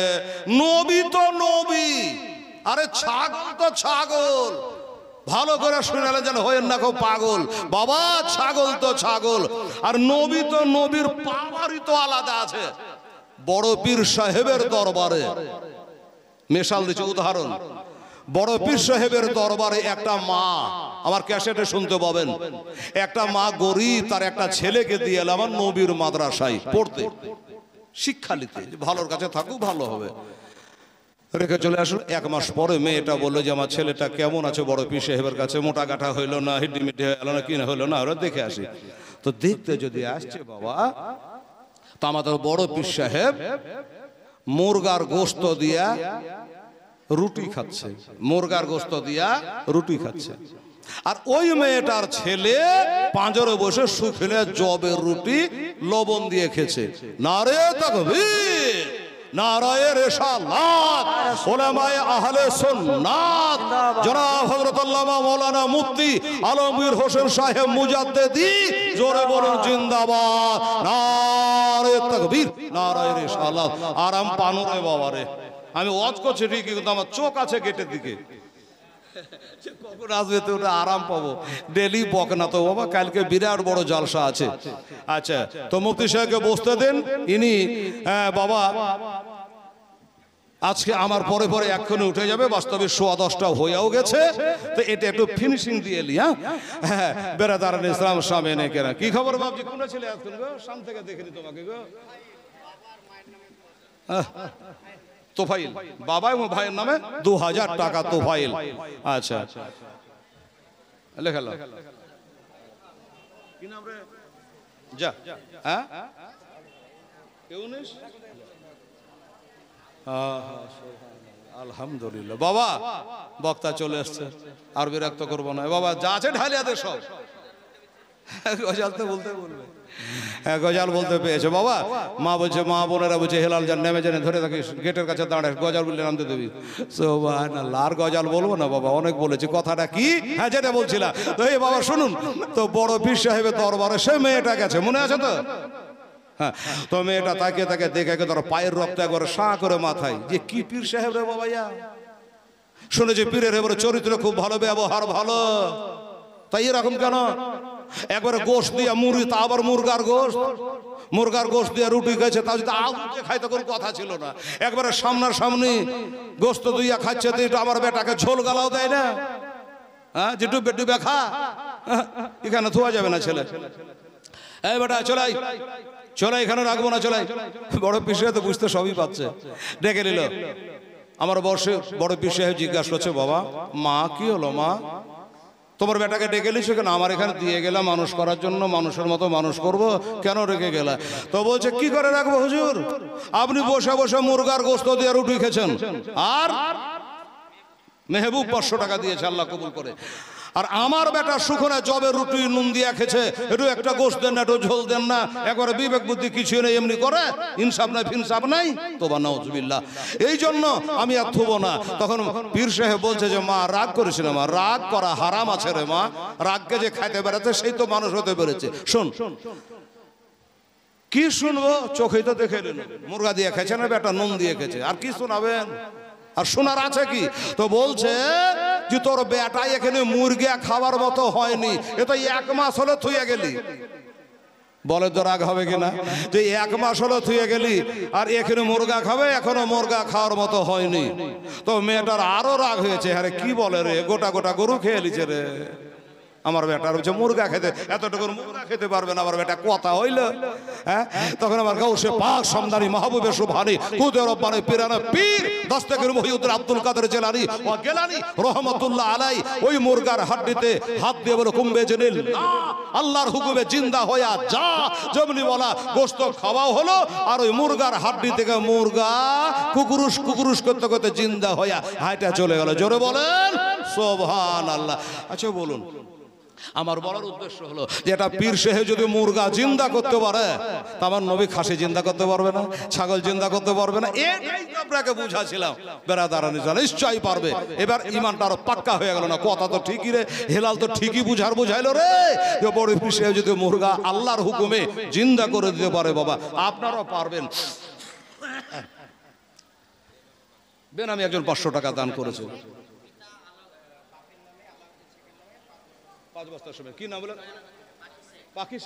নবী তো নবী, আরে ছাগল তো ছাগল। ভালো করে শুনালে যেন হয়েন না খুব পাগল বাবা, ছাগল তো ছাগল, আর নবী তো নবীর পাওয়ারই তো আলাদা আছে। বড় পীর সাহেবের দরবারে, মিশাল দিচ্ছে উদাহরণ, বড় পীর সাহেবের দরবারে একটা মা, আমার ক্যাসেটে শুনতে পাবেন, একটা মা গরিব, তার একটা ছেলেকে দিয়ে এলো আমার নবীর মাদ্রাসায় পড়তে, শিক্ষা নিতে, ভালোর কাছে থাকুক ভালো হবে। রেখে চলে আসলো। এক মাস পরে মেয়েটা বললো যে আমার ছেলেটা কেমন আছে বড় পীর সাহেবের কাছে, মোটা গাঠা হইলো না, হিড্ডিমিড্ডি হলো না, কি না হইলো না, ওরা দেখে আসি। তো দেখতে যদি আসছে বাবা, তো আমাদের বড় পীর সাহেব মুরগার গোস্ত দিয়া রুটি খাচ্ছে, মুরগার গোস্ত দিয়া রুটি খাচ্ছে। আর ওই মেয়েটার ছেলে পাঁজরে বসে শুকিয়ে জবের রুটি লবণ দিয়ে খেছে। নারে তাকবীর, নারায়ে রিসালাত, উলামায়ে আহলে সুন্নাত জনাব হযরত আল্লামা মাওলানা মুফতি আলমগীর হোসেন সাহেব মুজাদ্দিদি, জোরে বলুন জিন্দাবাদ, নারায়ে তাকবীর, নারায়ে রিসালাত। আরাম পানো রে বাবা রে, আমি ওয়াজ করছি ঠিকই, কিন্তু আমার চোখ আছে গেটের দিকে, কখন আসবে তো ওটা আরাম পাবো। ডেলি বক না তো বাবা, কালকে বিরাট বড় জলসা আছে। আচ্ছা তো মুফতি সাহেবকে বসতে দেন। ইনি বাবা আজকে আমার পরে পরে এক্ষুনি উঠে যাবে, বাস্তবে 10:15 হয়েও গেছে। তো এটা একটু ফিনিশিং দিয়ে এলি। হ্যাঁ বেরাদারান ইসলাম সামনে কেনা, কি খবর বাবজি? কোন ছেলে এখন গো? সাম থেকে দেখিনি তোমাকে গো। তোফাইল, বাবা এবং ভাইয়ের নামে 2000 টাকা তোফাইল। আচ্ছা লেখালো কি নাম রে? যা হ্যাঁ আলহামদুলিল্লাহ। বাবা বক্তা চলে আসছে, আর বিরক্ত করবো না বাবা, যা আছে ঢালিয়া দে সব। গজাল তো বলতে বলবে, গজাল বলতে পেয়েছে বাবা। মা বলছে, মা বোনেরা বলছে হেলাল যান নেমে জানে ধরে থাকিস, গেটের কাছে দাঁড়ায়, গজাল বললে নামতে দেবি। সুবহানাল্লাহ। আর গজাল বলবো না বাবা, অনেক বলেছি। কথাটা কি? হ্যাঁ যেটা বলছিলাম, তো এই বাবা শুনুন তো, বড় পীর সাহেবের দরবারে সে মেয়েটা গেছে, মনে আছে তো? হ্যাঁ তো মেয়েটা তাকে তাকে দেখে ধরো পায়ের রক্ত একবার সাঁ করে মাথায়, যে কি পীর সাহেব রে বাবা, শুনেছি পীরের এবারে চরিত্র খুব ভালো, ব্যবহার ভালো, তাই এরকম কেন? একবারে গোশত দিয়া মুড়ি, তা আবার মুরগার গোশত, মুরগার গোশত দিয়ে রুটি খাইছে, তা যদি আলুতে খাইতে কোনো কথা ছিল না। একবারে সামনাসামনি গোশত দিয়া খাচ্ছে, তো এটা আমার বেটাকে ঝোল গালাও দেয় না? হ্যাঁ যে ডুবে ডুবে খা, এখানে থোয়া যাবে না ছেলে। এই বেটা চলাই চলাই, এখানে রাখবো না, চলাই। বড় পীর সাহেব তো বুঝতে সবই পাচ্ছে, ডেকে নিল। আমার বড় পীর সাহেব জিজ্ঞাসা করছে, বাবা মা কি হলো মা? তোমার বেটাকে ডেকে নিছো কেন? আমার এখানে দিয়ে গেলাম মানুষ করার জন্য, মানুষের মতো মানুষ করব, কেন রেখে গেলা? তো বলছে কি করে রাখবো হুজুর, আপনি বসে বসে মুরগার গোশত দিয়ে রুটি খেয়েছেন, আর মেহবুব 500 টাকা দিয়েছে, আল্লাহ কবুল করে। আর আমার বেটা সুখনা জবের রুটি নুন দিয়া খেছে, একটু একটা গোশত দেন না, একটু ঝোল দেন না, একবারে বিবেক বুদ্ধি কিছু নেই, এমনি করে, ইনসাফ নাই ফিনসাফ নাই। তোবা নাউজুবিল্লাহ। এই জন্য আমি আর থুবো না। তখন পীর সাহেব বলছে যে মা রাগ করেছিল, মা রাগ করা হারাম আছে রে মা, রাগকে যে খাইতে বেড়াতে সেই তো মানুষ হতে পেরেছে। শোন কি শুনবো, চোখেই তো দেখে নিল, মুরগা দিয়ে খেছে না বেটা নুন দিয়ে খেছে, আর কি শোনাবেন? আর শোনার আছে কি? তো বলছে যে তোর বেটা এখানে মুরগা খাবার মতো হয়নি, এ তো 1 মাস হলো থুয়ে গেলি। বলে তো রাগ হবে কিনা, যে 1 মাস হলো থুয়ে গেলি আর এখানে মুরগা খাবে, এখনো মুরগা খাওয়ার মতো হয়নি। তো মেয়েটার আরো রাগ হয়েছে, আরে কি বলে রে, গোটা গোটা গরু খেয়ে লিছে রে। আমার বেটার হচ্ছে মুরগা খেতে, এতটুকু মুরগা খেতে পারবে না আমার বেটা, কথা হইল। হ্যাঁ, তখন আমার গাউসে পাক সমদানি মাহবুবে সুবহানি কুদে রব্বানি পিরানা পীর দস্তগীর মুহিউদ্দিন আব্দুল কাদের জিলানী ও গিলানী রহমাতুল্লাহ আলাই ওই মুরগার হাড্ডিতে হাত দিয়ে বলে কুম্বে জেনিল আল্লাহর হুকুমে জিন্দা হইয়া যা, যেমনি বলা গোশত খাওয়াও হলো, আর ওই মুরগার হাড্ডি থেকে মুরগা কুকুরুস কুকুরুস করতে করতে জিন্দা হইয়া হাইটা চলে গেল। জোরে বলেন সুবহানাল্লাহ। আচ্ছা বলুন, আমার বলার উদ্দেশ্য হলো যে এটা পীর সাহেব যদি মুরগা জিন্দা করতে পারে, তা আমার নবী খাসি জিন্দা করতে পারবে না, ছাগল জিন্দা করতে পারবে না? এটাই তো আপনাকে বুঝাছিলাম বেরাদারানি, নিশ্চয়ই পারবে। এবার ইমানটা আরো পাক্কা হয়ে গেল না? কথা তো ঠিকই রে, হেলাল তো ঠিকই বুঝাইলো রে, যে বড় পীর সাহেব যদি মুরগা আল্লাহর হুকুমে জিন্দা করে দিতে পারে, বাবা আপনারাও পারবেন। বেনামি একজন 500 টাকা দান করেছে, 5 বস্তার সময়। কি নাম বলেন? পাখি।